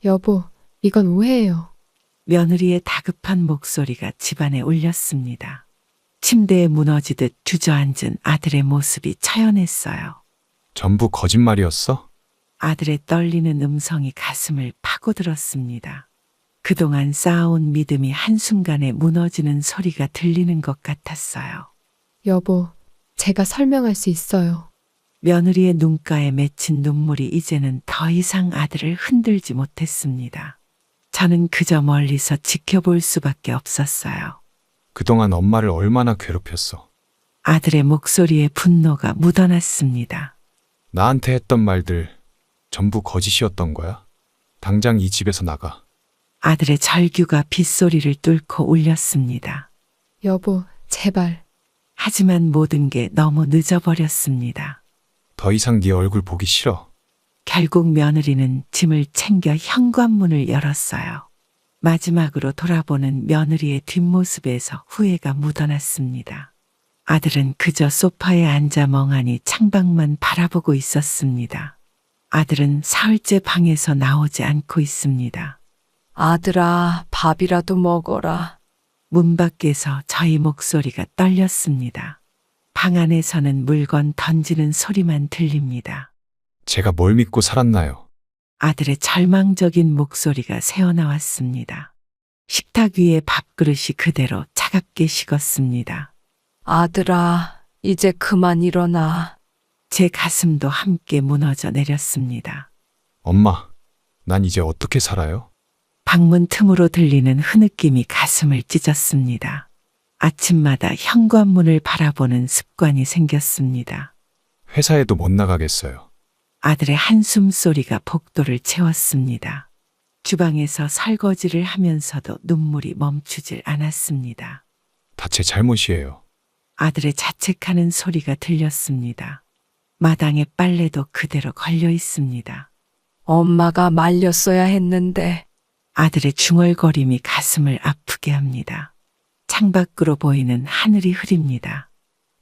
여보, 이건 오해예요. 며느리의 다급한 목소리가 집안에 울렸습니다. 침대에 무너지듯 주저앉은 아들의 모습이 처연했어요. 전부 거짓말이었어? 아들의 떨리는 음성이 가슴을 파고들었습니다. 그동안 쌓아온 믿음이 한순간에 무너지는 소리가 들리는 것 같았어요. 여보, 제가 설명할 수 있어요. 며느리의 눈가에 맺힌 눈물이 이제는 더 이상 아들을 흔들지 못했습니다. 저는 그저 멀리서 지켜볼 수밖에 없었어요. 그동안 엄마를 얼마나 괴롭혔어. 아들의 목소리에 분노가 묻어났습니다. 나한테 했던 말들 전부 거짓이었던 거야? 당장 이 집에서 나가. 아들의 절규가 빗소리를 뚫고 울렸습니다. 여보, 제발. 하지만 모든 게 너무 늦어버렸습니다. 더 이상 네 얼굴 보기 싫어. 결국 며느리는 짐을 챙겨 현관문을 열었어요. 마지막으로 돌아보는 며느리의 뒷모습에서 후회가 묻어났습니다. 아들은 그저 소파에 앉아 멍하니 창밖만 바라보고 있었습니다. 아들은 사흘째 방에서 나오지 않고 있습니다. 아들아, 밥이라도 먹어라. 문 밖에서 저희 목소리가 떨렸습니다. 방 안에서는 물건 던지는 소리만 들립니다. 제가 뭘 믿고 살았나요? 아들의 절망적인 목소리가 새어나왔습니다. 식탁 위에 밥그릇이 그대로 차갑게 식었습니다. 아들아, 이제 그만 일어나. 제 가슴도 함께 무너져 내렸습니다. 엄마, 난 이제 어떻게 살아요? 방문 틈으로 들리는 흐느낌이 가슴을 찢었습니다. 아침마다 현관문을 바라보는 습관이 생겼습니다. 회사에도 못 나가겠어요. 아들의 한숨 소리가 복도를 채웠습니다. 주방에서 설거지를 하면서도 눈물이 멈추질 않았습니다. 다 제 잘못이에요. 아들의 자책하는 소리가 들렸습니다. 마당에 빨래도 그대로 걸려 있습니다. 엄마가 말렸어야 했는데. 아들의 중얼거림이 가슴을 아프게 합니다. 창밖으로 보이는 하늘이 흐립니다.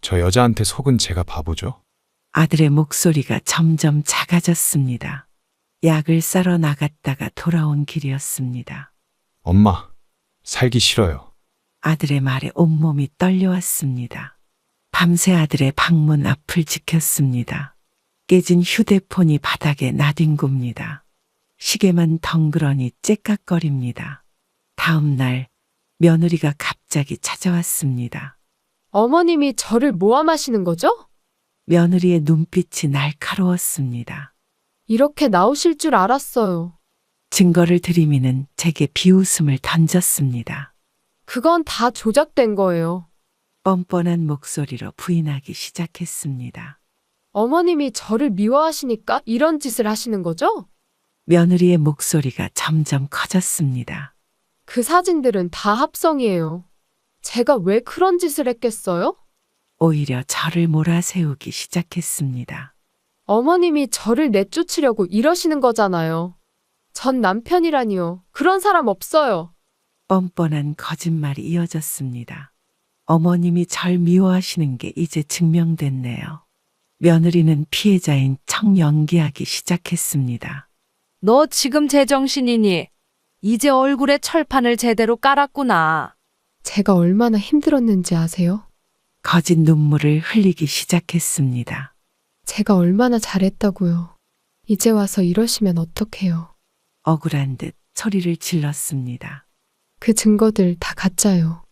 저 여자한테 속은 제가 바보죠? 아들의 목소리가 점점 작아졌습니다. 약을 싸러 나갔다가 돌아온 길이었습니다. 엄마, 살기 싫어요. 아들의 말에 온몸이 떨려왔습니다. 밤새 아들의 방문 앞을 지켰습니다. 깨진 휴대폰이 바닥에 나뒹굽니다. 시계만 덩그러니 째깍거립니다. 다음 날 며느리가 갑자기 찾아왔습니다. 어머님이 저를 모함하시는 거죠? 며느리의 눈빛이 날카로웠습니다. 이렇게 나오실 줄 알았어요. 증거를 들이미는 제게 비웃음을 던졌습니다. 그건 다 조작된 거예요. 뻔뻔한 목소리로 부인하기 시작했습니다. 어머님이 저를 미워하시니까 이런 짓을 하시는 거죠? 며느리의 목소리가 점점 커졌습니다. 그 사진들은 다 합성이에요. 제가 왜 그런 짓을 했겠어요? 오히려 저를 몰아세우기 시작했습니다. 어머님이 저를 내쫓으려고 이러시는 거잖아요. 전 남편이라니요. 그런 사람 없어요. 뻔뻔한 거짓말이 이어졌습니다. 어머님이 절 미워하시는 게 이제 증명됐네요. 며느리는 피해자인 척 연기하기 시작했습니다. 너 지금 제정신이니? 이제 얼굴에 철판을 제대로 깔았구나. 제가 얼마나 힘들었는지 아세요? 거짓 눈물을 흘리기 시작했습니다. 제가 얼마나 잘했다고요. 이제 와서 이러시면 어떡해요. 억울한 듯 소리를 질렀습니다. 그 증거들 다 가짜요.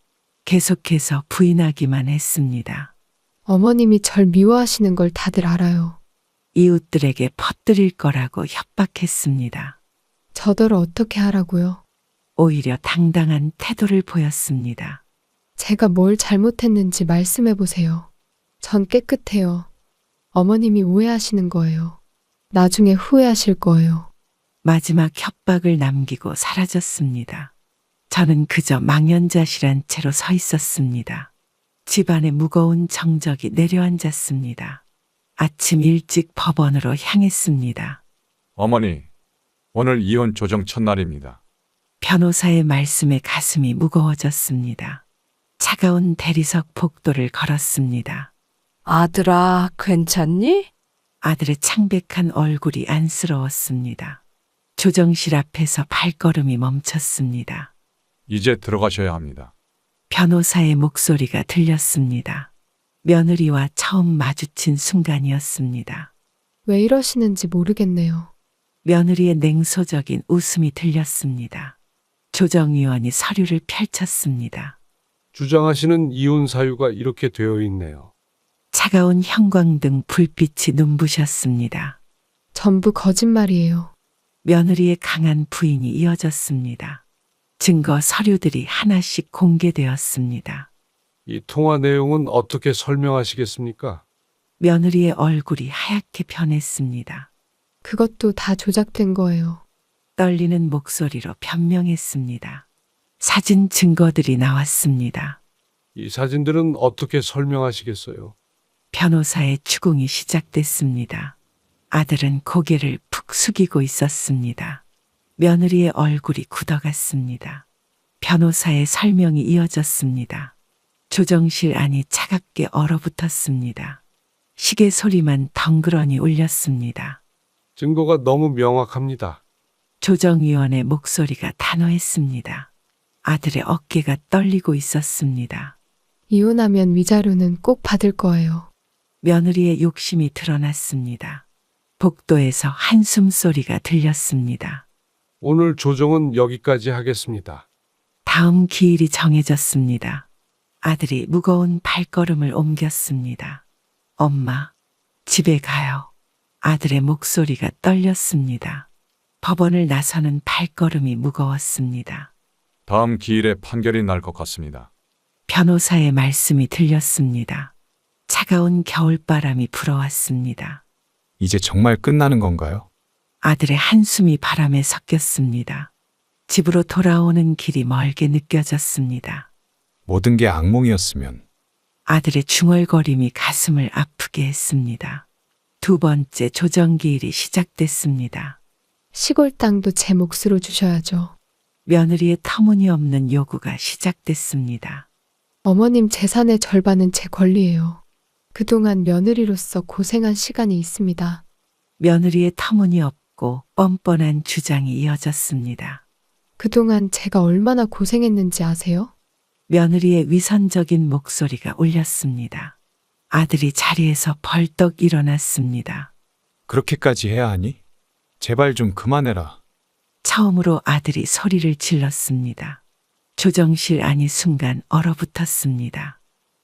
계속해서 부인하기만 했습니다. 어머님이 절 미워하시는 걸 다들 알아요. 이웃들에게 퍼뜨릴 거라고 협박했습니다. 저더러 어떻게 하라고요? 오히려 당당한 태도를 보였습니다. 제가 뭘 잘못했는지 말씀해 보세요. 전 깨끗해요. 어머님이 오해하시는 거예요. 나중에 후회하실 거예요. 마지막 협박을 남기고 사라졌습니다. 저는 그저 망연자실한 채로 서 있었습니다. 집안에 무거운 정적이 내려앉았습니다. 아침 일찍 법원으로 향했습니다. 어머니, 오늘 이혼 조정 첫날입니다. 변호사의 말씀에 가슴이 무거워졌습니다. 차가운 대리석 복도를 걸었습니다. 아들아, 괜찮니? 아들의 창백한 얼굴이 안쓰러웠습니다. 조정실 앞에서 발걸음이 멈췄습니다. 이제 들어가셔야 합니다. 변호사의 목소리가 들렸습니다. 며느리와 처음 마주친 순간이었습니다. 왜 이러시는지 모르겠네요. 며느리의 냉소적인 웃음이 들렸습니다. 조정위원이 서류를 펼쳤습니다. 주장하시는 이혼 사유가 이렇게 되어 있네요. 차가운 형광등 불빛이 눈부셨습니다. 전부 거짓말이에요. 며느리의 강한 부인이 이어졌습니다. 증거 서류들이 하나씩 공개되었습니다. 이 통화 내용은 어떻게 설명하시겠습니까? 며느리의 얼굴이 하얗게 변했습니다. 그것도 다 조작된 거예요. 떨리는 목소리로 변명했습니다. 사진 증거들이 나왔습니다. 이 사진들은 어떻게 설명하시겠어요? 변호사의 추궁이 시작됐습니다. 아들은 고개를 푹 숙이고 있었습니다. 며느리의 얼굴이 굳어갔습니다. 변호사의 설명이 이어졌습니다. 조정실 안이 차갑게 얼어붙었습니다. 시계 소리만 덩그러니 울렸습니다. 증거가 너무 명확합니다. 조정위원의 목소리가 단호했습니다. 아들의 어깨가 떨리고 있었습니다. 이혼하면 위자료는 꼭 받을 거예요. 며느리의 욕심이 드러났습니다. 복도에서 한숨 소리가 들렸습니다. 오늘 조정은 여기까지 하겠습니다. 다음 기일이 정해졌습니다. 아들이 무거운 발걸음을 옮겼습니다. 엄마, 집에 가요. 아들의 목소리가 떨렸습니다. 법원을 나서는 발걸음이 무거웠습니다. 다음 기일에 판결이 날 것 같습니다. 변호사의 말씀이 들렸습니다. 차가운 겨울바람이 불어왔습니다. 이제 정말 끝나는 건가요? 아들의 한숨이 바람에 섞였습니다. 집으로 돌아오는 길이 멀게 느껴졌습니다. 모든 게 악몽이었으면 아들의 중얼거림이 가슴을 아프게 했습니다. 두 번째 조정기일이 시작됐습니다. 시골 땅도 제 몫으로 주셔야죠. 며느리의 터무니없는 요구가 시작됐습니다. 어머님 재산의 절반은 제 권리예요. 그동안 며느리로서 고생한 시간이 있습니다. 며느리의 터무니없고 뻔뻔한 주장이 이어졌습니다. 그동안 제가 얼마나 고생했는지 아세요? 며느리의 위선적인 목소리가 울렸습니다. 아들이 자리에서 벌떡 일어났습니다. 그렇게까지 해야 하니? 제발 좀 그만해라. 처음으로 아들이 소리를 질렀습니다. 조정실 안이 순간 얼어붙었습니다.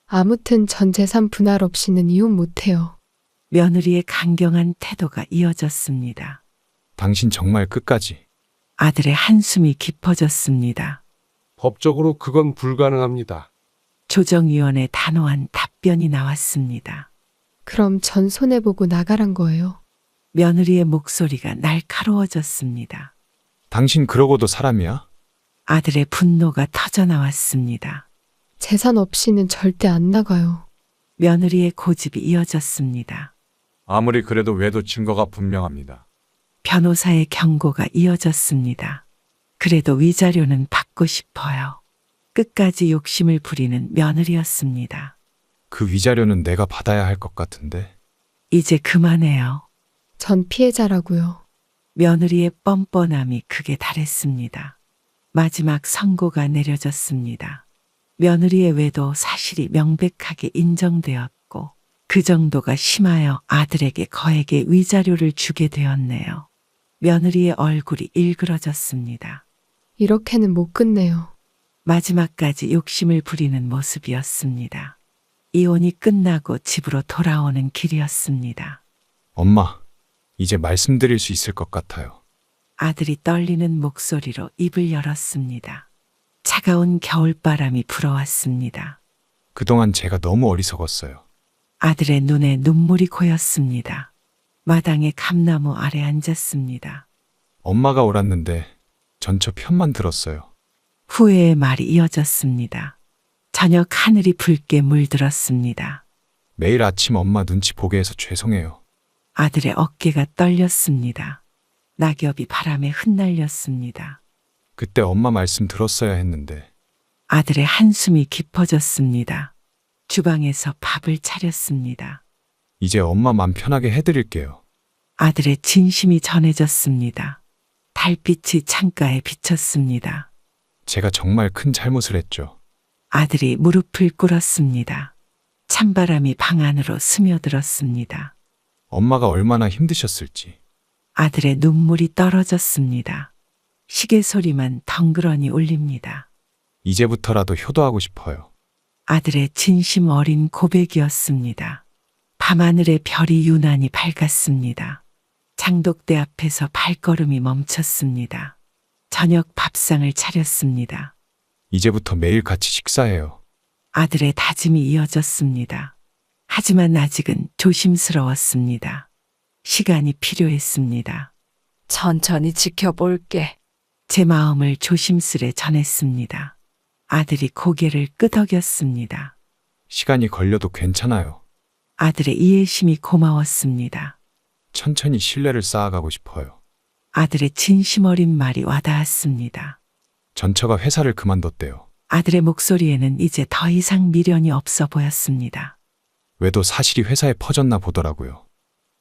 아무튼 전 재산 분할 없이는 이혼 못해요. 며느리의 강경한 태도가 이어졌습니다. 당신 정말 끝까지. 아들의 한숨이 깊어졌습니다. 법적으로 그건 불가능합니다. 조정위원의 단호한 답변이 나왔습니다. 그럼 전 손해보고 나가란 거예요. 며느리의 목소리가 날카로워졌습니다. 당신 그러고도 사람이야? 아들의 분노가 터져나왔습니다. 재산 없이는 절대 안 나가요. 며느리의 고집이 이어졌습니다. 아무리 그래도 외도 증거가 분명합니다. 변호사의 경고가 이어졌습니다. 그래도 위자료는 받고 싶어요. 끝까지 욕심을 부리는 며느리였습니다. 그 위자료는 내가 받아야 할 것 같은데. 이제 그만해요. 전 피해자라고요. 며느리의 뻔뻔함이 극에 달했습니다. 마지막 선고가 내려졌습니다. 며느리의 외도 사실이 명백하게 인정되었고 그 정도가 심하여 아들에게 거액의 위자료를 주게 되었네요. 며느리의 얼굴이 일그러졌습니다. 이렇게는 못 끝내요. 마지막까지 욕심을 부리는 모습이었습니다. 이혼이 끝나고 집으로 돌아오는 길이었습니다. 엄마, 이제 말씀드릴 수 있을 것 같아요. 아들이 떨리는 목소리로 입을 열었습니다. 차가운 겨울바람이 불어왔습니다. 그동안 제가 너무 어리석었어요. 아들의 눈에 눈물이 고였습니다. 마당의 감나무 아래 앉았습니다. 엄마가 옳았는데 전 저 편만 들었어요. 후회의 말이 이어졌습니다. 저녁 하늘이 붉게 물들었습니다. 매일 아침 엄마 눈치 보게 해서 죄송해요. 아들의 어깨가 떨렸습니다. 낙엽이 바람에 흩날렸습니다. 그때 엄마 말씀 들었어야 했는데. 아들의 한숨이 깊어졌습니다. 주방에서 밥을 차렸습니다. 이제 엄마 맘 편하게 해드릴게요. 아들의 진심이 전해졌습니다. 달빛이 창가에 비쳤습니다. 제가 정말 큰 잘못을 했죠. 아들이 무릎을 꿇었습니다. 찬바람이 방 안으로 스며들었습니다. 엄마가 얼마나 힘드셨을지. 아들의 눈물이 떨어졌습니다. 시계 소리만 덩그러니 울립니다. 이제부터라도 효도하고 싶어요. 아들의 진심 어린 고백이었습니다. 밤하늘의 별이 유난히 밝았습니다. 장독대 앞에서 발걸음이 멈췄습니다. 저녁 밥상을 차렸습니다. 이제부터 매일 같이 식사해요. 아들의 다짐이 이어졌습니다. 하지만 아직은 조심스러웠습니다. 시간이 필요했습니다. 천천히 지켜볼게. 제 마음을 조심스레 전했습니다. 아들이 고개를 끄덕였습니다. 시간이 걸려도 괜찮아요. 아들의 이해심이 고마웠습니다. 천천히 신뢰를 쌓아가고 싶어요. 아들의 진심 어린 말이 와닿았습니다. 전처가 회사를 그만뒀대요. 아들의 목소리에는 이제 더 이상 미련이 없어 보였습니다. 외도 사실이 회사에 퍼졌나 보더라고요.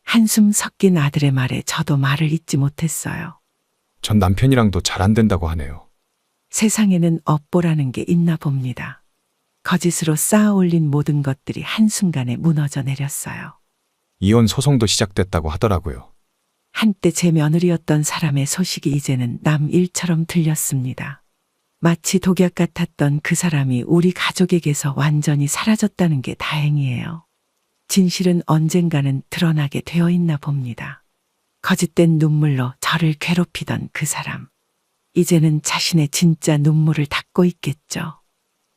한숨 섞인 아들의 말에 저도 말을 잇지 못했어요. 전 남편이랑도 잘 안 된다고 하네요. 세상에는 업보라는 게 있나 봅니다. 거짓으로 쌓아 올린 모든 것들이 한순간에 무너져 내렸어요. 이혼 소송도 시작됐다고 하더라고요. 한때 제 며느리였던 사람의 소식이 이제는 남 일처럼 들렸습니다. 마치 독약 같았던 그 사람이 우리 가족에게서 완전히 사라졌다는 게 다행이에요. 진실은 언젠가는 드러나게 되어 있나 봅니다. 거짓된 눈물로 저를 괴롭히던 그 사람. 이제는 자신의 진짜 눈물을 닦고 있겠죠.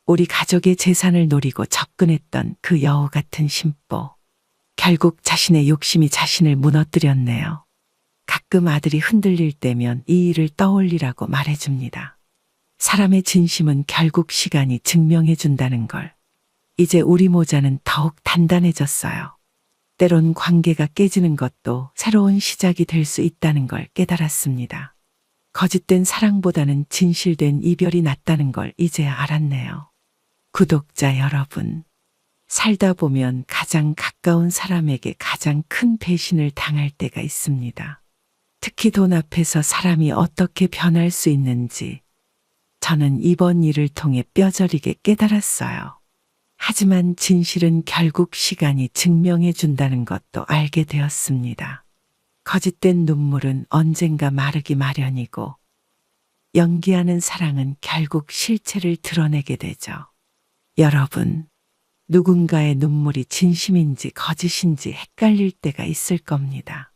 우리 가족의 재산을 노리고 접근했던 그 여우 같은 심보. 결국 자신의 욕심이 자신을 무너뜨렸네요. 가끔 아들이 흔들릴 때면 이 일을 떠올리라고 말해줍니다. 사람의 진심은 결국 시간이 증명해준다는 걸. 이제 우리 모자는 더욱 단단해졌어요. 때론 관계가 깨지는 것도 새로운 시작이 될 수 있다는 걸 깨달았습니다. 거짓된 사랑보다는 진실된 이별이 낫다는 걸 이제야 알았네요. 구독자 여러분, 살다 보면 가장 가까운 사람에게 가장 큰 배신을 당할 때가 있습니다. 특히 돈 앞에서 사람이 어떻게 변할 수 있는지 저는 이번 일을 통해 뼈저리게 깨달았어요. 하지만 진실은 결국 시간이 증명해 준다는 것도 알게 되었습니다. 거짓된 눈물은 언젠가 마르기 마련이고 연기하는 사랑은 결국 실체를 드러내게 되죠. 여러분, 누군가의 눈물이 진심인지 거짓인지 헷갈릴 때가 있을 겁니다.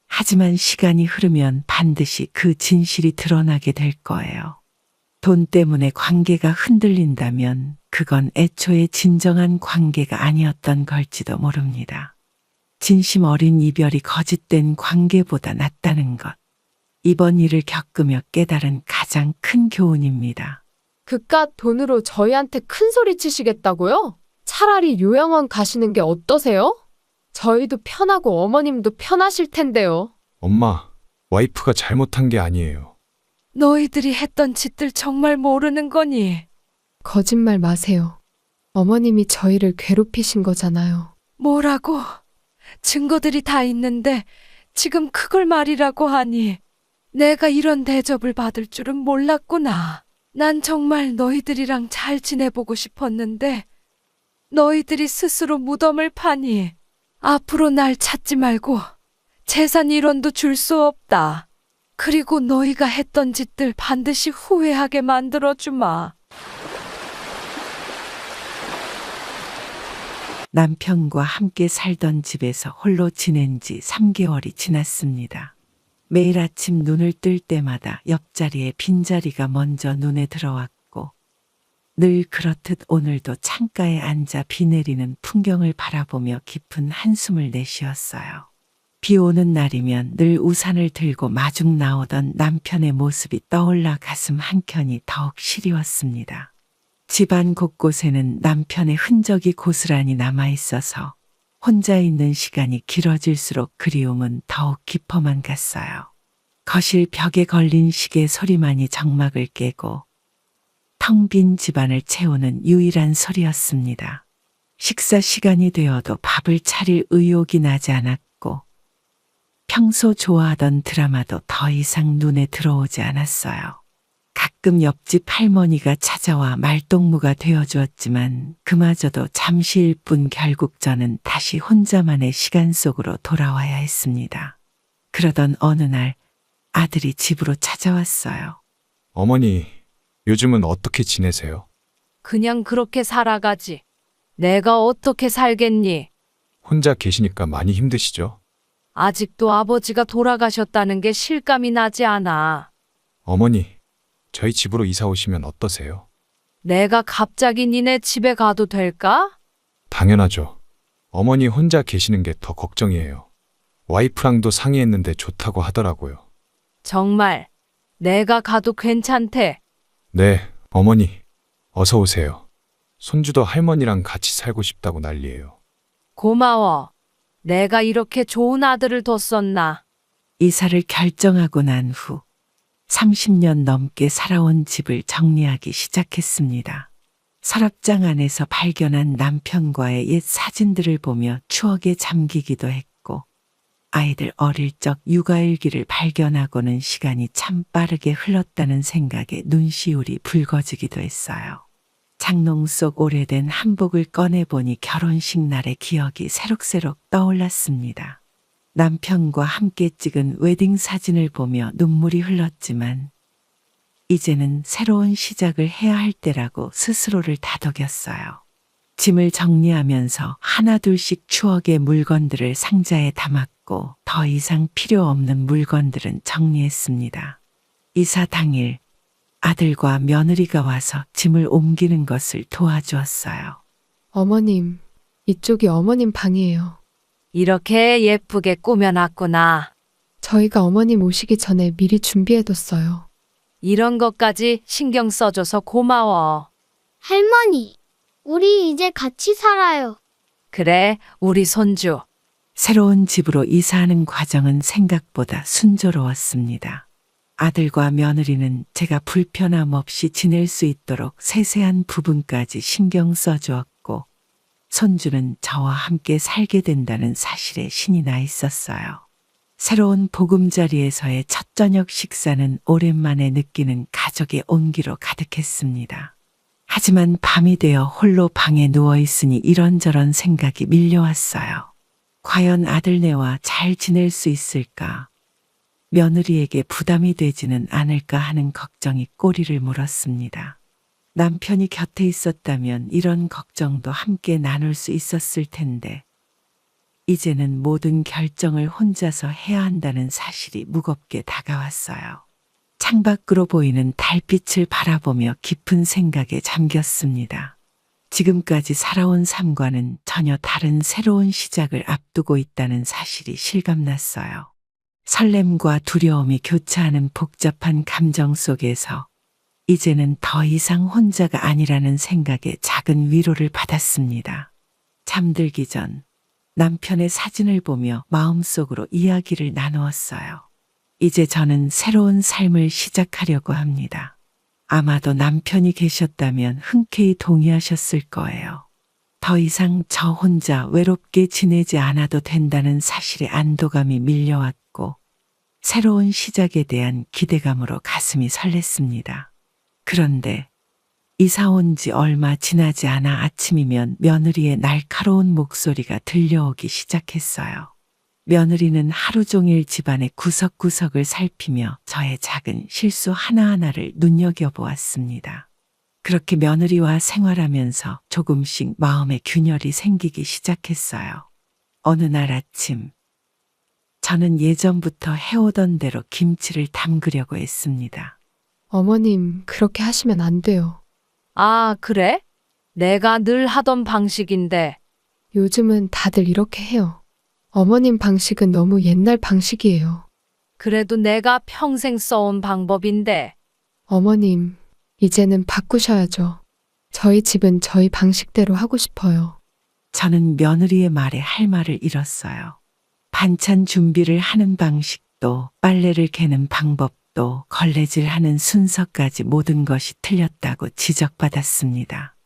하지만 시간이 흐르면 반드시 그 진실이 드러나게 될 거예요. 돈 때문에 관계가 흔들린다면 그건 애초에 진정한 관계가 아니었던 걸지도 모릅니다. 진심 어린 이별이 거짓된 관계보다 낫다는 것. 이번 일을 겪으며 깨달은 가장 큰 교훈입니다. 그깟 돈으로 저희한테 큰 소리 치시겠다고요? 차라리 요양원 가시는 게 어떠세요? 저희도 편하고 어머님도 편하실 텐데요. 엄마, 와이프가 잘못한 게 아니에요. 너희들이 했던 짓들 정말 모르는 거니? 거짓말 마세요. 어머님이 저희를 괴롭히신 거잖아요. 뭐라고? 증거들이 다 있는데 지금 그걸 말이라고 하니? 내가 이런 대접을 받을 줄은 몰랐구나. 난 정말 너희들이랑 잘 지내보고 싶었는데 너희들이 스스로 무덤을 파니 앞으로 날 찾지 말고 재산 1원도 줄 수 없다. 그리고 너희가 했던 짓들 반드시 후회하게 만들어주마. 남편과 함께 살던 집에서 홀로 지낸 지 3개월이 지났습니다. 매일 아침 눈을 뜰 때마다 옆자리에 빈자리가 먼저 눈에 들어왔고 늘 그렇듯 오늘도 창가에 앉아 비 내리는 풍경을 바라보며 깊은 한숨을 내쉬었어요. 비 오는 날이면 늘 우산을 들고 마중 나오던 남편의 모습이 떠올라 가슴 한켠이 더욱 시리웠습니다. 집안 곳곳에는 남편의 흔적이 고스란히 남아있어서 혼자 있는 시간이 길어질수록 그리움은 더욱 깊어만 갔어요. 거실 벽에 걸린 시계 소리만이 정막을 깨고 텅 빈 집안을 채우는 유일한 소리였습니다. 식사 시간이 되어도 밥을 차릴 의욕이 나지 않았고 평소 좋아하던 드라마도 더 이상 눈에 들어오지 않았어요. 가끔 옆집 할머니가 찾아와 말동무가 되어주었지만 그마저도 잠시일 뿐 결국 저는 다시 혼자만의 시간 속으로 돌아와야 했습니다. 그러던 어느 날 아들이 집으로 찾아왔어요. 어머니, 요즘은 어떻게 지내세요? 그냥 그렇게 살아가지. 내가 어떻게 살겠니? 혼자 계시니까 많이 힘드시죠? 아직도 아버지가 돌아가셨다는 게 실감이 나지 않아. 어머니, 저희 집으로 이사 오시면 어떠세요? 내가 갑자기 니네 집에 가도 될까? 당연하죠. 어머니 혼자 계시는 게 더 걱정이에요. 와이프랑도 상의했는데 좋다고 하더라고요. 정말 내가 가도 괜찮대. 네, 어머니, 어서 오세요. 손주도 할머니랑 같이 살고 싶다고 난리예요. 고마워. 내가 이렇게 좋은 아들을 뒀었나? 이사를 결정하고 난 후 30년 넘게 살아온 집을 정리하기 시작했습니다. 서랍장 안에서 발견한 남편과의 옛 사진들을 보며 추억에 잠기기도 했고 아이들 어릴 적 육아일기를 발견하고는 시간이 참 빠르게 흘렀다는 생각에 눈시울이 붉어지기도 했어요. 장롱 속 오래된 한복을 꺼내보니 결혼식 날의 기억이 새록새록 떠올랐습니다. 남편과 함께 찍은 웨딩 사진을 보며 눈물이 흘렀지만 이제는 새로운 시작을 해야 할 때라고 스스로를 다독였어요. 짐을 정리하면서 하나둘씩 추억의 물건들을 상자에 담았고 더 이상 필요 없는 물건들은 정리했습니다. 이사 당일 아들과 며느리가 와서 짐을 옮기는 것을 도와주었어요. 어머님, 이쪽이 어머님 방이에요. 이렇게 예쁘게 꾸며놨구나. 저희가 어머님 오시기 전에 미리 준비해뒀어요. 이런 것까지 신경 써줘서 고마워. 할머니, 우리 이제 같이 살아요. 그래, 우리 손주. 새로운 집으로 이사하는 과정은 생각보다 순조로웠습니다. 아들과 며느리는 제가 불편함 없이 지낼 수 있도록 세세한 부분까지 신경 써주었고 손주는 저와 함께 살게 된다는 사실에 신이 나 있었어요. 새로운 보금자리에서의 첫 저녁 식사는 오랜만에 느끼는 가족의 온기로 가득했습니다. 하지만 밤이 되어 홀로 방에 누워 있으니 이런저런 생각이 밀려왔어요. 과연 아들네와 잘 지낼 수 있을까? 며느리에게 부담이 되지는 않을까 하는 걱정이 꼬리를 물었습니다. 남편이 곁에 있었다면 이런 걱정도 함께 나눌 수 있었을 텐데, 이제는 모든 결정을 혼자서 해야 한다는 사실이 무겁게 다가왔어요. 창밖으로 보이는 달빛을 바라보며 깊은 생각에 잠겼습니다. 지금까지 살아온 삶과는 전혀 다른 새로운 시작을 앞두고 있다는 사실이 실감났어요. 설렘과 두려움이 교차하는 복잡한 감정 속에서 이제는 더 이상 혼자가 아니라는 생각에 작은 위로를 받았습니다. 잠들기 전 남편의 사진을 보며 마음속으로 이야기를 나누었어요. 이제 저는 새로운 삶을 시작하려고 합니다. 아마도 남편이 계셨다면 흔쾌히 동의하셨을 거예요. 더 이상 저 혼자 외롭게 지내지 않아도 된다는 사실의 안도감이 밀려왔고, 새로운 시작에 대한 기대감으로 가슴이 설렜습니다. 그런데 이사 온 지 얼마 지나지 않아 아침이면 며느리의 날카로운 목소리가 들려오기 시작했어요. 며느리는 하루 종일 집안의 구석구석을 살피며 저의 작은 실수 하나하나를 눈여겨보았습니다. 그렇게 며느리와 생활하면서 조금씩 마음의 균열이 생기기 시작했어요. 어느 날 아침, 저는 예전부터 해오던 대로 김치를 담그려고 했습니다. 어머님, 그렇게 하시면 안 돼요. 아, 그래? 내가 늘 하던 방식인데. 요즘은 다들 이렇게 해요. 어머님 방식은 너무 옛날 방식이에요. 그래도 내가 평생 써온 방법인데. 어머님, 이제는 바꾸셔야죠. 저희 집은 저희 방식대로 하고 싶어요. 저는 며느리의 말에 할 말을 잃었어요. 반찬 준비를 하는 방식도, 빨래를 개는 방법도, 걸레질하는 순서까지 모든 것이 틀렸다고 지적받았습니다.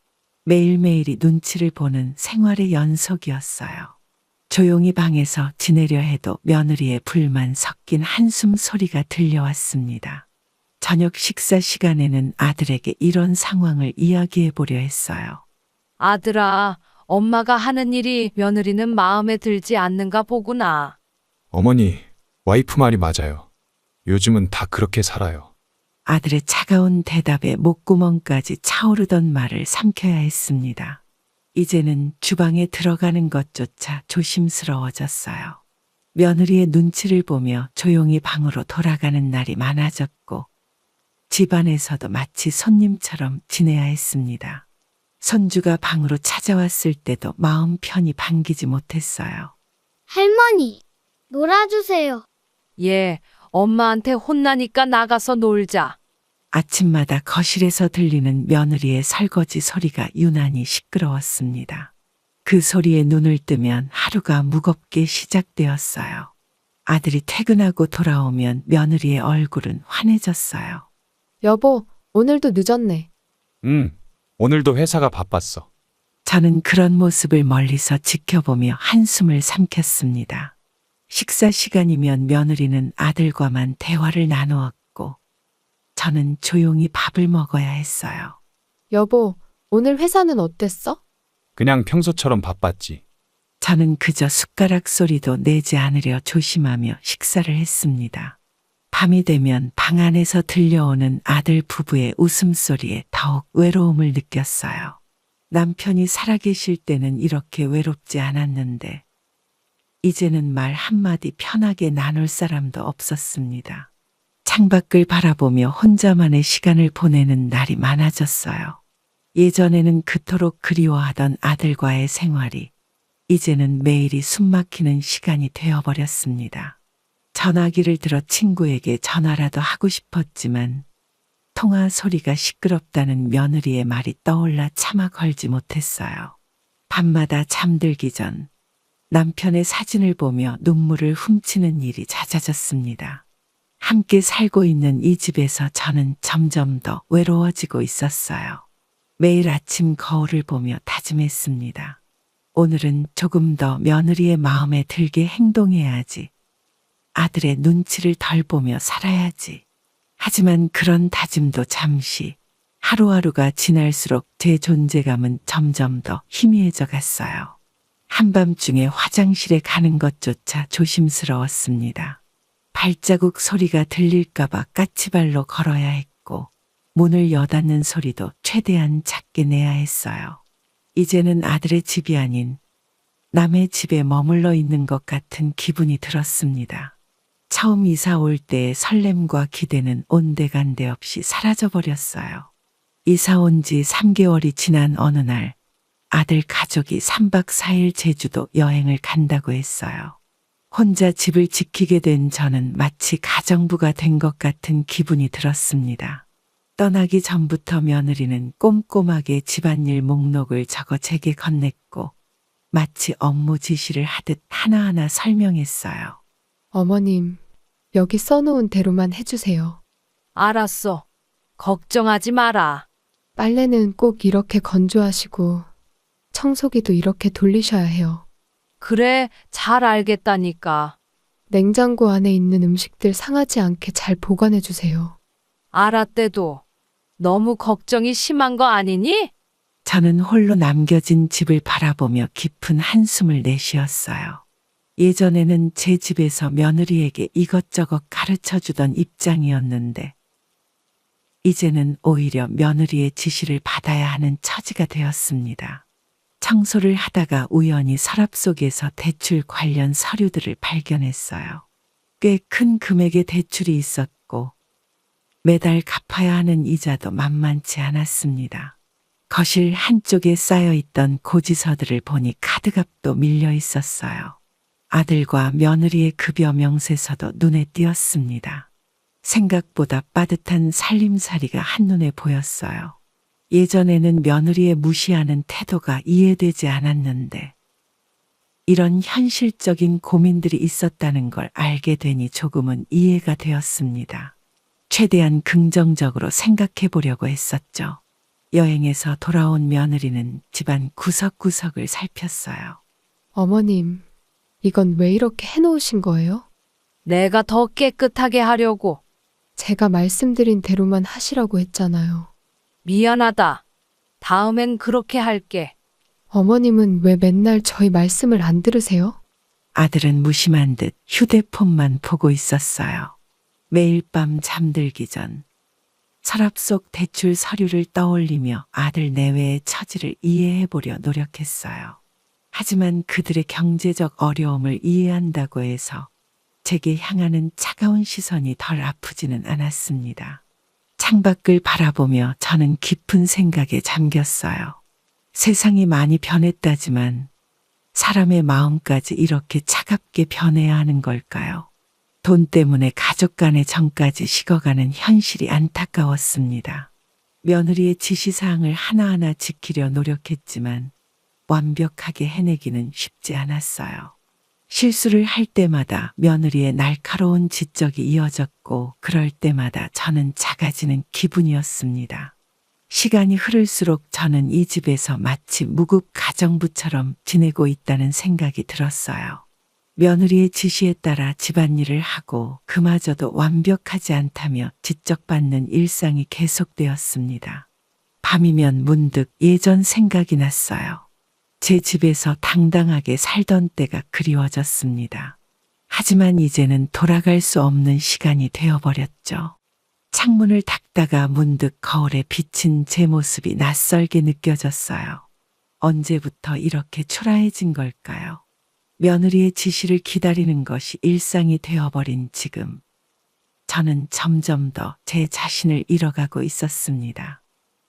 매일매일이 눈치를 보는 생활의 연속이었어요. 조용히 방에서 지내려 해도 며느리의 불만 섞인 한숨 소리가 들려왔습니다. 저녁 식사 시간에는 아들에게 이런 상황을 이야기해 보려 했어요. 아들아, 엄마가 하는 일이 며느리는 마음에 들지 않는가 보구나. 어머니, 와이프 말이 맞아요. 요즘은 다 그렇게 살아요. 아들의 차가운 대답에 목구멍까지 차오르던 말을 삼켜야 했습니다. 이제는 주방에 들어가는 것조차 조심스러워졌어요. 며느리의 눈치를 보며 조용히 방으로 돌아가는 날이 많아졌고, 집안에서도 마치 손님처럼 지내야 했습니다. 손주가 방으로 찾아왔을 때도 마음 편히 반기지 못했어요. 할머니, 놀아주세요. 예, 엄마한테 혼나니까 나가서 놀자. 아침마다 거실에서 들리는 며느리의 설거지 소리가 유난히 시끄러웠습니다. 그 소리에 눈을 뜨면 하루가 무겁게 시작되었어요. 아들이 퇴근하고 돌아오면 며느리의 얼굴은 환해졌어요. 여보, 오늘도 늦었네. 오늘도 회사가 바빴어. 저는 그런 모습을 멀리서 지켜보며 한숨을 삼켰습니다. 식사 시간이면 며느리는 아들과만 대화를 나누었고, 저는 조용히 밥을 먹어야 했어요. 여보, 오늘 회사는 어땠어? 그냥 평소처럼 바빴지. 저는 그저 숟가락 소리도 내지 않으려 조심하며 식사를 했습니다. 밤이 되면 방 안에서 들려오는 아들 부부의 웃음소리에 더욱 외로움을 느꼈어요. 남편이 살아계실 때는 이렇게 외롭지 않았는데, 이제는 말 한마디 편하게 나눌 사람도 없었습니다. 창밖을 바라보며 혼자만의 시간을 보내는 날이 많아졌어요. 예전에는 그토록 그리워하던 아들과의 생활이 이제는 매일이 숨막히는 시간이 되어버렸습니다. 전화기를 들어 친구에게 전화라도 하고 싶었지만 통화 소리가 시끄럽다는 며느리의 말이 떠올라 차마 걸지 못했어요. 밤마다 잠들기 전 남편의 사진을 보며 눈물을 훔치는 일이 잦아졌습니다. 함께 살고 있는 이 집에서 저는 점점 더 외로워지고 있었어요. 매일 아침 거울을 보며 다짐했습니다. 오늘은 조금 더 며느리의 마음에 들게 행동해야지. 아들의 눈치를 덜 보며 살아야지. 하지만 그런 다짐도 잠시. 하루하루가 지날수록 제 존재감은 점점 더 희미해져 갔어요. 한밤중에 화장실에 가는 것조차 조심스러웠습니다. 발자국 소리가 들릴까봐 까치발로 걸어야 했고, 문을 여닫는 소리도 최대한 작게 내야 했어요. 이제는 아들의 집이 아닌 남의 집에 머물러 있는 것 같은 기분이 들었습니다. 처음 이사 올 때의 설렘과 기대는 온데간데 없이 사라져버렸어요. 이사 온 지 3개월이 지난 어느 날 아들 가족이 3박 4일 제주도 여행을 간다고 했어요. 혼자 집을 지키게 된 저는 마치 가정부가 된 것 같은 기분이 들었습니다. 떠나기 전부터 며느리는 꼼꼼하게 집안일 목록을 적어 제게 건넸고 마치 업무 지시를 하듯 하나하나 설명했어요. 어머님, 여기 써놓은 대로만 해주세요. 알았어. 걱정하지 마라. 빨래는 꼭 이렇게 건조하시고 청소기도 이렇게 돌리셔야 해요. 그래, 잘 알겠다니까. 냉장고 안에 있는 음식들 상하지 않게 잘 보관해 주세요. 알았대도 너무 걱정이 심한 거 아니니? 저는 홀로 남겨진 집을 바라보며 깊은 한숨을 내쉬었어요. 예전에는 제 집에서 며느리에게 이것저것 가르쳐 주던 입장이었는데, 이제는 오히려 며느리의 지시를 받아야 하는 처지가 되었습니다. 청소를 하다가 우연히 서랍 속에서 대출 관련 서류들을 발견했어요. 꽤 큰 금액의 대출이 있었고, 매달 갚아야 하는 이자도 만만치 않았습니다. 거실 한쪽에 쌓여있던 고지서들을 보니 카드값도 밀려 있었어요. 아들과 며느리의 급여 명세서도 눈에 띄었습니다. 생각보다 빠듯한 살림살이가 한눈에 보였어요. 예전에는 며느리의 무시하는 태도가 이해되지 않았는데, 이런 현실적인 고민들이 있었다는 걸 알게 되니 조금은 이해가 되었습니다. 최대한 긍정적으로 생각해 보려고 했었죠. 여행에서 돌아온 며느리는 집안 구석구석을 살폈어요. 어머님, 이건 왜 이렇게 해놓으신 거예요? 내가 더 깨끗하게 하려고. 제가 말씀드린 대로만 하시라고 했잖아요. 미안하다. 다음엔 그렇게 할게. 어머님은 왜 맨날 저희 말씀을 안 들으세요? 아들은 무심한 듯 휴대폰만 보고 있었어요. 매일 밤 잠들기 전 서랍 속 대출 서류를 떠올리며 아들 내외의 처지를 이해해 보려 노력했어요. 하지만 그들의 경제적 어려움을 이해한다고 해서 제게 향하는 차가운 시선이 덜 아프지는 않았습니다. 창밖을 바라보며 저는 깊은 생각에 잠겼어요. 세상이 많이 변했다지만 사람의 마음까지 이렇게 차갑게 변해야 하는 걸까요? 돈 때문에 가족 간의 정까지 식어가는 현실이 안타까웠습니다. 며느리의 지시사항을 하나하나 지키려 노력했지만 완벽하게 해내기는 쉽지 않았어요. 실수를 할 때마다 며느리의 날카로운 지적이 이어졌고, 그럴 때마다 저는 작아지는 기분이었습니다. 시간이 흐를수록 저는 이 집에서 마치 무급 가정부처럼 지내고 있다는 생각이 들었어요. 며느리의 지시에 따라 집안일을 하고 그마저도 완벽하지 않다며 지적받는 일상이 계속되었습니다. 밤이면 문득 예전 생각이 났어요. 제 집에서 당당하게 살던 때가 그리워졌습니다. 하지만 이제는 돌아갈 수 없는 시간이 되어버렸죠. 창문을 닫다가 문득 거울에 비친 제 모습이 낯설게 느껴졌어요. 언제부터 이렇게 초라해진 걸까요? 며느리의 지시를 기다리는 것이 일상이 되어버린 지금, 저는 점점 더 제 자신을 잃어가고 있었습니다.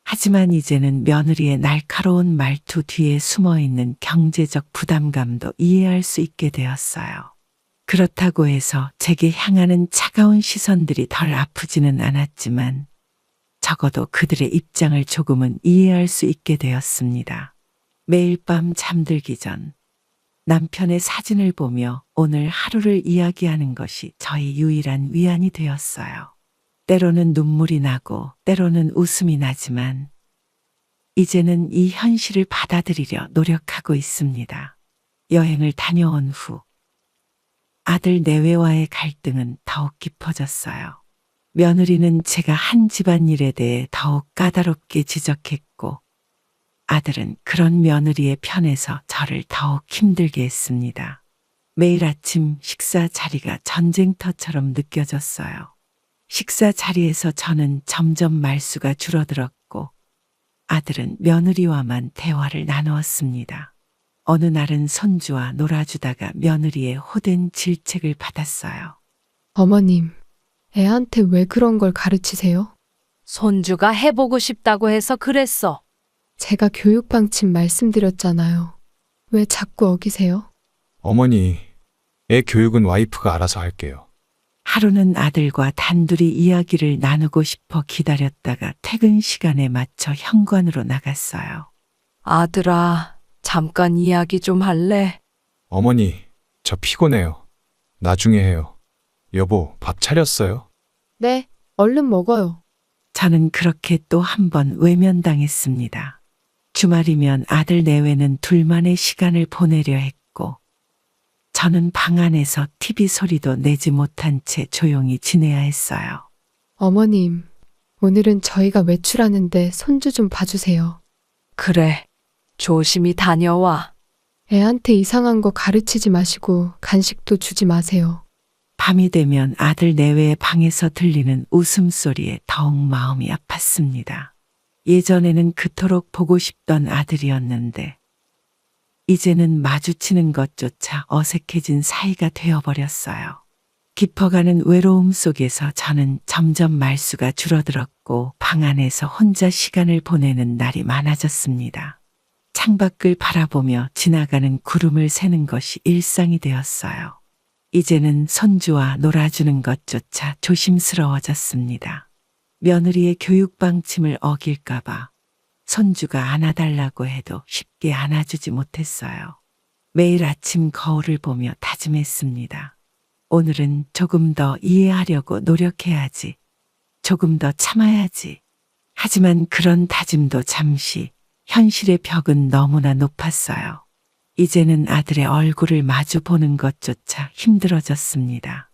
하지만 이제는 며느리의 날카로운 말투 뒤에 숨어있는 경제적 부담감도 이해할 수 있게 되었어요. 그렇다고 해서 제게 향하는 차가운 시선들이 덜 아프지는 않았지만 적어도 그들의 입장을 조금은 이해할 수 있게 되었습니다. 매일 밤 잠들기 전 남편의 사진을 보며 오늘 하루를 이야기하는 것이 저의 유일한 위안이 되었어요. 때로는 눈물이 나고 때로는 웃음이 나지만 이제는 이 현실을 받아들이려 노력하고 있습니다. 여행을 다녀온 후 아들 내외와의 갈등은 더욱 깊어졌어요. 며느리는 제가 한 집안일에 대해 더욱 까다롭게 지적했고 아들은 그런 며느리의 편에서 저를 더욱 힘들게 했습니다. 매일 아침 식사 자리가 전쟁터처럼 느껴졌어요. 식사 자리에서 저는 점점 말수가 줄어들었고 아들은 며느리와만 대화를 나누었습니다. 어느 날은 손주와 놀아주다가 며느리의 호된 질책을 받았어요. 어머님, 애한테 왜 그런 걸 가르치세요? 손주가 해보고 싶다고 해서 그랬어. 제가 교육 방침 말씀드렸잖아요. 왜 자꾸 어기세요? 어머니, 애 교육은 와이프가 알아서 할게요. 하루는 아들과 단둘이 이야기를 나누고 싶어 기다렸다가 퇴근 시간에 맞춰 현관으로 나갔어요. 아들아, 잠깐 이야기 좀 할래? 어머니, 저 피곤해요. 나중에 해요. 여보, 밥 차렸어요? 네, 얼른 먹어요. 저는 그렇게 또 한 번 외면당했습니다. 주말이면 아들 내외는 둘만의 시간을 보내려 했고 저는 방 안에서 TV 소리도 내지 못한 채 조용히 지내야 했어요. 어머님, 오늘은 저희가 외출하는데 손주 좀 봐주세요. 그래, 조심히 다녀와. 애한테 이상한 거 가르치지 마시고 간식도 주지 마세요. 밤이 되면 아들 내외의 방에서 들리는 웃음소리에 더욱 마음이 아팠습니다. 예전에는 그토록 보고 싶던 아들이었는데 이제는 마주치는 것조차 어색해진 사이가 되어버렸어요. 깊어가는 외로움 속에서 저는 점점 말수가 줄어들었고 방 안에서 혼자 시간을 보내는 날이 많아졌습니다. 창밖을 바라보며 지나가는 구름을 세는 것이 일상이 되었어요. 이제는 손주와 놀아주는 것조차 조심스러워졌습니다. 며느리의 교육 방침을 어길까봐 손주가 안아달라고 해도 쉽게 안아주지 못했어요. 매일 아침 거울을 보며 다짐했습니다. 오늘은 조금 더 이해하려고 노력해야지. 조금 더 참아야지. 하지만 그런 다짐도 잠시 현실의 벽은 너무나 높았어요. 이제는 아들의 얼굴을 마주 보는 것조차 힘들어졌습니다.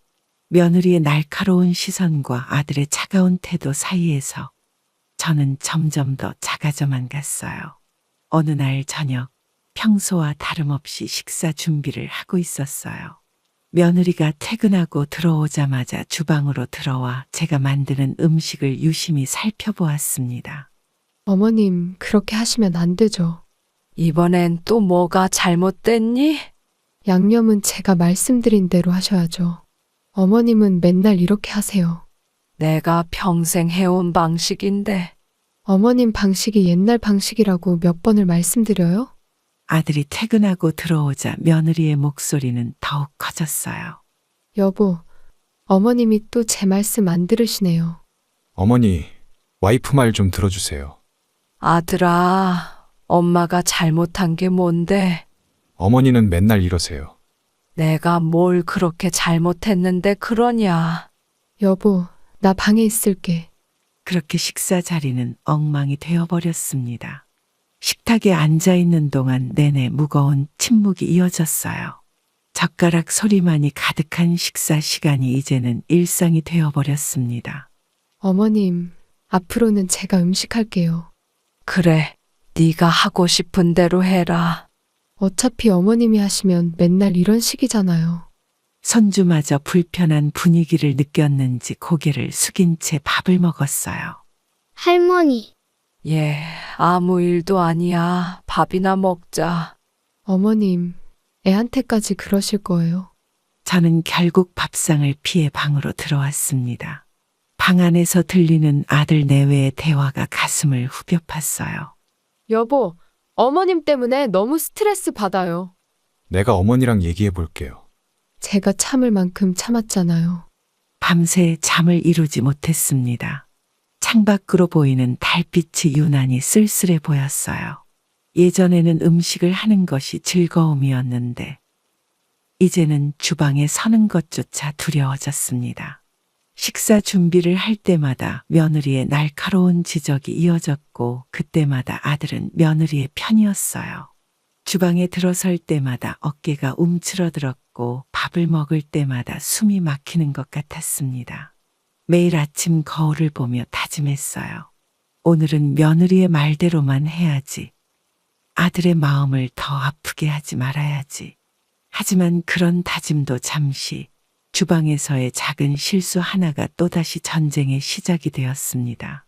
며느리의 날카로운 시선과 아들의 차가운 태도 사이에서 저는 점점 더 작아져만 갔어요. 어느 날 저녁, 평소와 다름없이 식사 준비를 하고 있었어요. 며느리가 퇴근하고 들어오자마자 주방으로 들어와 제가 만드는 음식을 유심히 살펴보았습니다. 어머님, 그렇게 하시면 안 되죠. 이번엔 또 뭐가 잘못됐니? 양념은 제가 말씀드린 대로 하셔야죠. 어머님은 맨날 이렇게 하세요. 내가 평생 해온 방식인데. 어머님 방식이 옛날 방식이라고 몇 번을 말씀드려요? 아들이 퇴근하고 들어오자 며느리의 목소리는 더욱 커졌어요. 여보, 어머님이 또 제 말씀 안 들으시네요. 어머니, 와이프 말 좀 들어주세요. 아들아, 엄마가 잘못한 게 뭔데? 어머니는 맨날 이러세요. 내가 뭘 그렇게 잘못했는데 그러냐? 여보, 나 방에 있을게. 그렇게 식사 자리는 엉망이 되어버렸습니다. 식탁에 앉아있는 동안 내내 무거운 침묵이 이어졌어요. 젓가락 소리만이 가득한 식사 시간이 이제는 일상이 되어버렸습니다. 어머님, 앞으로는 제가 음식할게요. 그래, 네가 하고 싶은 대로 해라. 어차피 어머님이 하시면 맨날 이런 식이잖아요. 손주마저 불편한 분위기를 느꼈는지 고개를 숙인 채 밥을 먹었어요. 할머니, 예, 아무 일도 아니야. 밥이나 먹자. 어머님, 애한테까지 그러실 거예요. 저는 결국 밥상을 피해 방으로 들어왔습니다. 방 안에서 들리는 아들 내외의 대화가 가슴을 후벼 팠어요. 여보, 어머님 때문에 너무 스트레스 받아요. 내가 어머니랑 얘기해 볼게요. 제가 참을 만큼 참았잖아요. 밤새 잠을 이루지 못했습니다. 창밖으로 보이는 달빛이 유난히 쓸쓸해 보였어요. 예전에는 음식을 하는 것이 즐거움이었는데 이제는 주방에 서는 것조차 두려워졌습니다. 식사 준비를 할 때마다 며느리의 날카로운 지적이 이어졌고 그때마다 아들은 며느리의 편이었어요. 주방에 들어설 때마다 어깨가 움츠러들었고 밥을 먹을 때마다 숨이 막히는 것 같았습니다. 매일 아침 거울을 보며 다짐했어요. 오늘은 며느리의 말대로만 해야지. 아들의 마음을 더 아프게 하지 말아야지. 하지만 그런 다짐도 잠시, 주방에서의 작은 실수 하나가 또다시 전쟁의 시작이 되었습니다.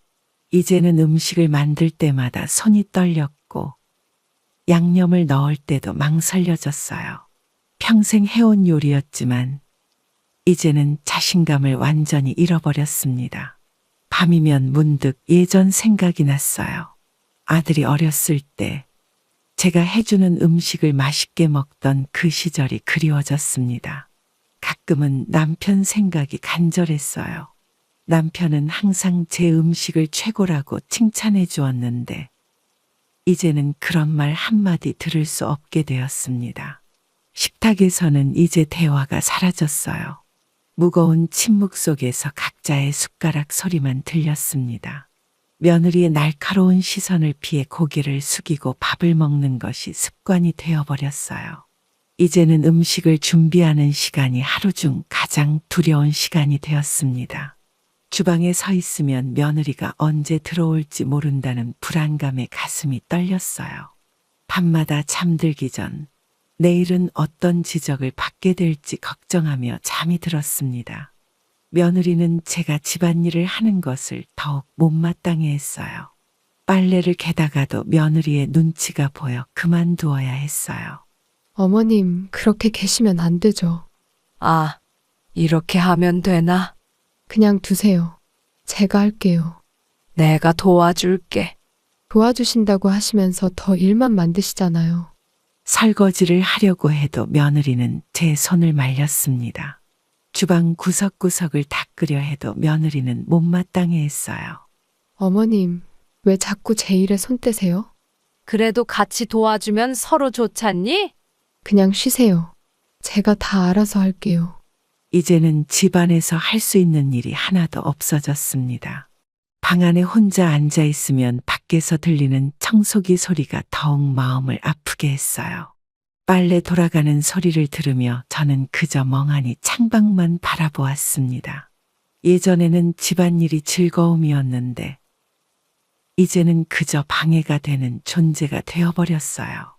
이제는 음식을 만들 때마다 손이 떨렸고 양념을 넣을 때도 망설여졌어요. 평생 해온 요리였지만 이제는 자신감을 완전히 잃어버렸습니다. 밤이면 문득 예전 생각이 났어요. 아들이 어렸을 때 제가 해주는 음식을 맛있게 먹던 그 시절이 그리워졌습니다. 가끔은 남편 생각이 간절했어요. 남편은 항상 제 음식을 최고라고 칭찬해 주었는데 이제는 그런 말 한마디 들을 수 없게 되었습니다. 식탁에서는 이제 대화가 사라졌어요. 무거운 침묵 속에서 각자의 숟가락 소리만 들렸습니다. 며느리의 날카로운 시선을 피해 고개를 숙이고 밥을 먹는 것이 습관이 되어버렸어요. 이제는 음식을 준비하는 시간이 하루 중 가장 두려운 시간이 되었습니다. 주방에 서 있으면 며느리가 언제 들어올지 모른다는 불안감에 가슴이 떨렸어요. 밤마다 잠들기 전 내일은 어떤 지적을 받게 될지 걱정하며 잠이 들었습니다. 며느리는 제가 집안일을 하는 것을 더욱 못마땅해 했어요. 빨래를 개다가도 며느리의 눈치가 보여 그만두어야 했어요. 어머님, 그렇게 계시면 안 되죠. 아, 이렇게 하면 되나? 그냥 두세요. 제가 할게요. 내가 도와줄게. 도와주신다고 하시면서 더 일만 만드시잖아요. 설거지를 하려고 해도 며느리는 제 손을 말렸습니다. 주방 구석구석을 닦으려 해도 며느리는 못마땅해 했어요. 어머님, 왜 자꾸 제 일에 손 떼세요? 그래도 같이 도와주면 서로 좋잖니? 그냥 쉬세요. 제가 다 알아서 할게요. 이제는 집안에서 할 수 있는 일이 하나도 없어졌습니다. 방 안에 혼자 앉아 있으면 밖에서 들리는 청소기 소리가 더욱 마음을 아프게 했어요. 빨래 돌아가는 소리를 들으며 저는 그저 멍하니 창밖만 바라보았습니다. 예전에는 집안일이 즐거움이었는데 이제는 그저 방해가 되는 존재가 되어버렸어요.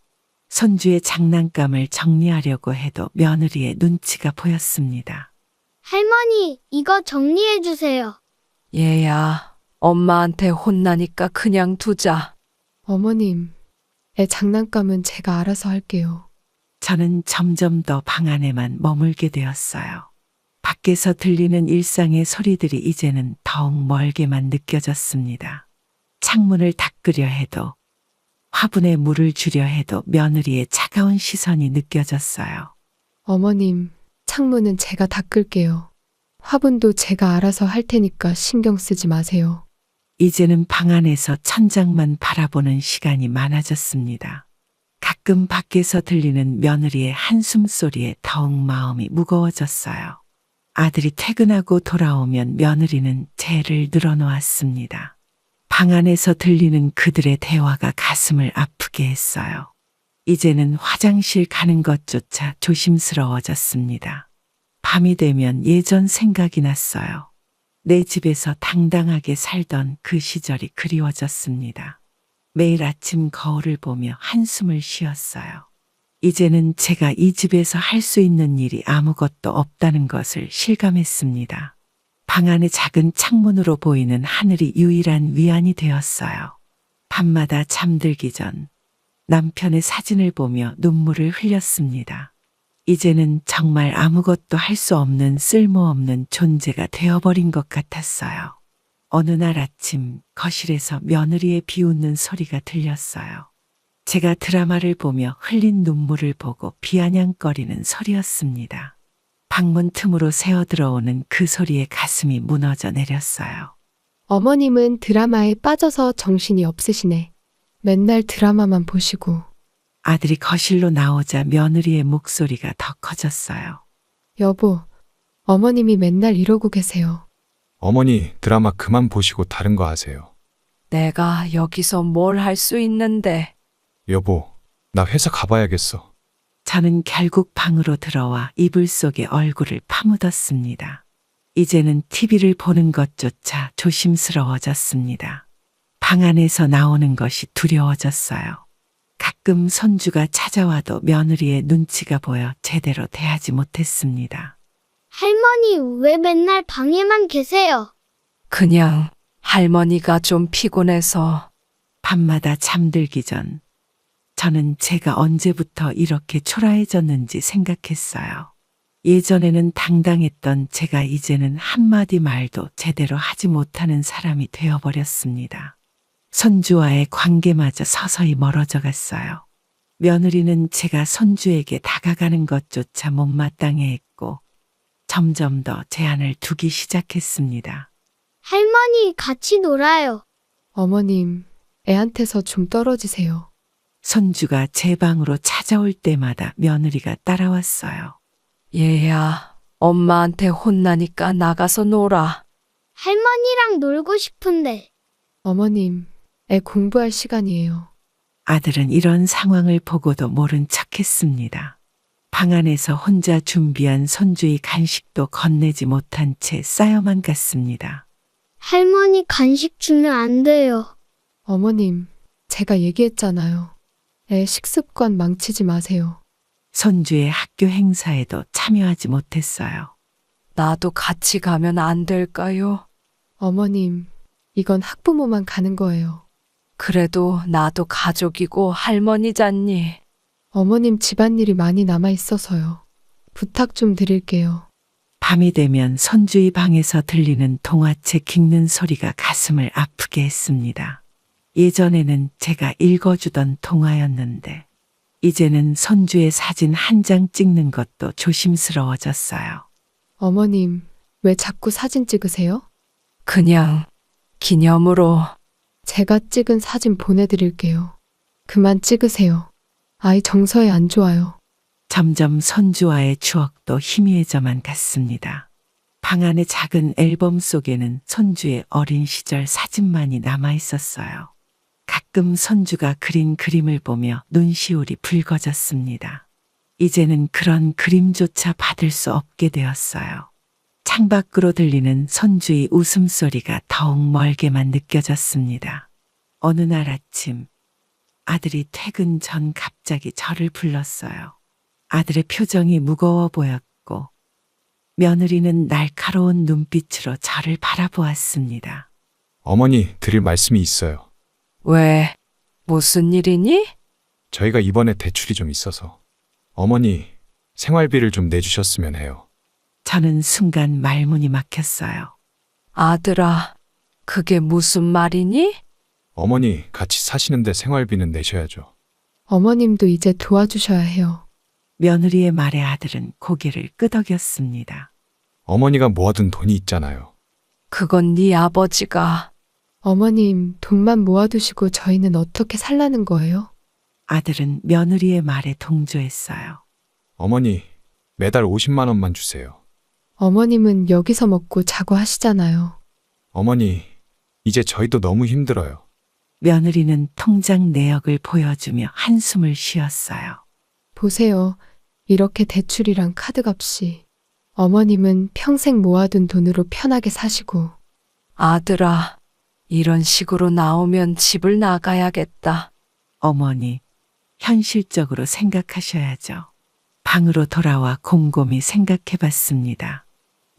손주의 장난감을 정리하려고 해도 며느리의 눈치가 보였습니다. 할머니, 이거 정리해 주세요. 얘야, 엄마한테 혼나니까 그냥 두자. 어머님, 애 장난감은 제가 알아서 할게요. 저는 점점 더 방 안에만 머물게 되었어요. 밖에서 들리는 일상의 소리들이 이제는 더욱 멀게만 느껴졌습니다. 창문을 닦으려 해도 화분에 물을 주려 해도 며느리의 차가운 시선이 느껴졌어요. 어머님, 창문은 제가 닦을게요. 화분도 제가 알아서 할 테니까 신경 쓰지 마세요. 이제는 방 안에서 천장만 바라보는 시간이 많아졌습니다. 가끔 밖에서 들리는 며느리의 한숨 소리에 더욱 마음이 무거워졌어요. 아들이 퇴근하고 돌아오면 며느리는 재를 늘어놓았습니다. 방 안에서 들리는 그들의 대화가 가슴을 아프게 했어요. 이제는 화장실 가는 것조차 조심스러워졌습니다. 밤이 되면 예전 생각이 났어요. 내 집에서 당당하게 살던 그 시절이 그리워졌습니다. 매일 아침 거울을 보며 한숨을 쉬었어요. 이제는 제가 이 집에서 할 수 있는 일이 아무것도 없다는 것을 실감했습니다. 방 안의 작은 창문으로 보이는 하늘이 유일한 위안이 되었어요. 밤마다 잠들기 전 남편의 사진을 보며 눈물을 흘렸습니다. 이제는 정말 아무것도 할 수 없는 쓸모없는 존재가 되어버린 것 같았어요. 어느 날 아침 거실에서 며느리의 비웃는 소리가 들렸어요. 제가 드라마를 보며 흘린 눈물을 보고 비아냥거리는 소리였습니다. 방문 틈으로 새어들어오는 그 소리에 가슴이 무너져 내렸어요. 어머님은 드라마에 빠져서 정신이 없으시네. 맨날 드라마만 보시고. 아들이 거실로 나오자 며느리의 목소리가 더 커졌어요. 여보, 어머님이 맨날 이러고 계세요. 어머니, 드라마 그만 보시고 다른 거 하세요. 내가 여기서 뭘 할 수 있는데. 여보, 나 회사 가봐야겠어. 저는 결국 방으로 들어와 이불 속에 얼굴을 파묻었습니다. 이제는 TV를 보는 것조차 조심스러워졌습니다. 방 안에서 나오는 것이 두려워졌어요. 가끔 손주가 찾아와도 며느리의 눈치가 보여 제대로 대하지 못했습니다. 할머니, 왜 맨날 방에만 계세요? 그냥 할머니가 좀 피곤해서. 밤마다 잠들기 전 저는 제가 언제부터 이렇게 초라해졌는지 생각했어요. 예전에는 당당했던 제가 이제는 한마디 말도 제대로 하지 못하는 사람이 되어버렸습니다. 손주와의 관계마저 서서히 멀어져 갔어요. 며느리는 제가 손주에게 다가가는 것조차 못마땅해 했고 점점 더 제한을 두기 시작했습니다. 할머니, 같이 놀아요. 어머님, 애한테서 좀 떨어지세요. 손주가 제 방으로 찾아올 때마다 며느리가 따라왔어요. 얘야, 엄마한테 혼나니까 나가서 놀아. 할머니랑 놀고 싶은데. 어머님, 애 공부할 시간이에요. 아들은 이런 상황을 보고도 모른 척했습니다. 방 안에서 혼자 준비한 손주의 간식도 건네지 못한 채 쌓여만 갔습니다. 할머니 간식 주면 안 돼요. 어머님, 제가 얘기했잖아요. 애 식습관 망치지 마세요. 손주의 학교 행사에도 참여하지 못했어요. 나도 같이 가면 안 될까요? 어머님, 이건 학부모만 가는 거예요. 그래도 나도 가족이고 할머니잖니. 어머님 집안일이 많이 남아 있어서요. 부탁 좀 드릴게요. 밤이 되면 손주의 방에서 들리는 동화책 읽는 소리가 가슴을 아프게 했습니다. 예전에는 제가 읽어주던 동화였는데 이제는 손주의 사진 한 장 찍는 것도 조심스러워졌어요. 어머님, 왜 자꾸 사진 찍으세요? 그냥 기념으로. 제가 찍은 사진 보내드릴게요. 그만 찍으세요. 아이 정서에 안 좋아요. 점점 손주와의 추억도 희미해져만 갔습니다. 방 안의 작은 앨범 속에는 손주의 어린 시절 사진만이 남아 있었어요. 가끔 손주가 그린 그림을 보며 눈시울이 붉어졌습니다. 이제는 그런 그림조차 받을 수 없게 되었어요. 창밖으로 들리는 손주의 웃음소리가 더욱 멀게만 느껴졌습니다. 어느 날 아침 아들이 퇴근 전 갑자기 저를 불렀어요. 아들의 표정이 무거워 보였고 며느리는 날카로운 눈빛으로 저를 바라보았습니다. 어머니, 드릴 말씀이 있어요. 왜? 무슨 일이니? 저희가 이번에 대출이 좀 있어서 어머니, 생활비를 좀 내주셨으면 해요. 저는 순간 말문이 막혔어요. 아들아, 그게 무슨 말이니? 어머니, 같이 사시는데 생활비는 내셔야죠. 어머님도 이제 도와주셔야 해요. 며느리의 말에 아들은 고개를 끄덕였습니다. 어머니가 모아둔 돈이 있잖아요. 그건 네 아버지가. 어머님, 돈만 모아두시고 저희는 어떻게 살라는 거예요? 아들은 며느리의 말에 동조했어요. 어머니, 매달 50만 원만 주세요. 어머님은 여기서 먹고 자고 하시잖아요. 어머니, 이제 저희도 너무 힘들어요. 며느리는 통장 내역을 보여주며 한숨을 쉬었어요. 보세요. 이렇게 대출이랑 카드값이. 어머님은 평생 모아둔 돈으로 편하게 사시고. 아들아, 이런 식으로 나오면 집을 나가야겠다. 어머니, 현실적으로 생각하셔야죠. 방으로 돌아와 곰곰이 생각해 봤습니다.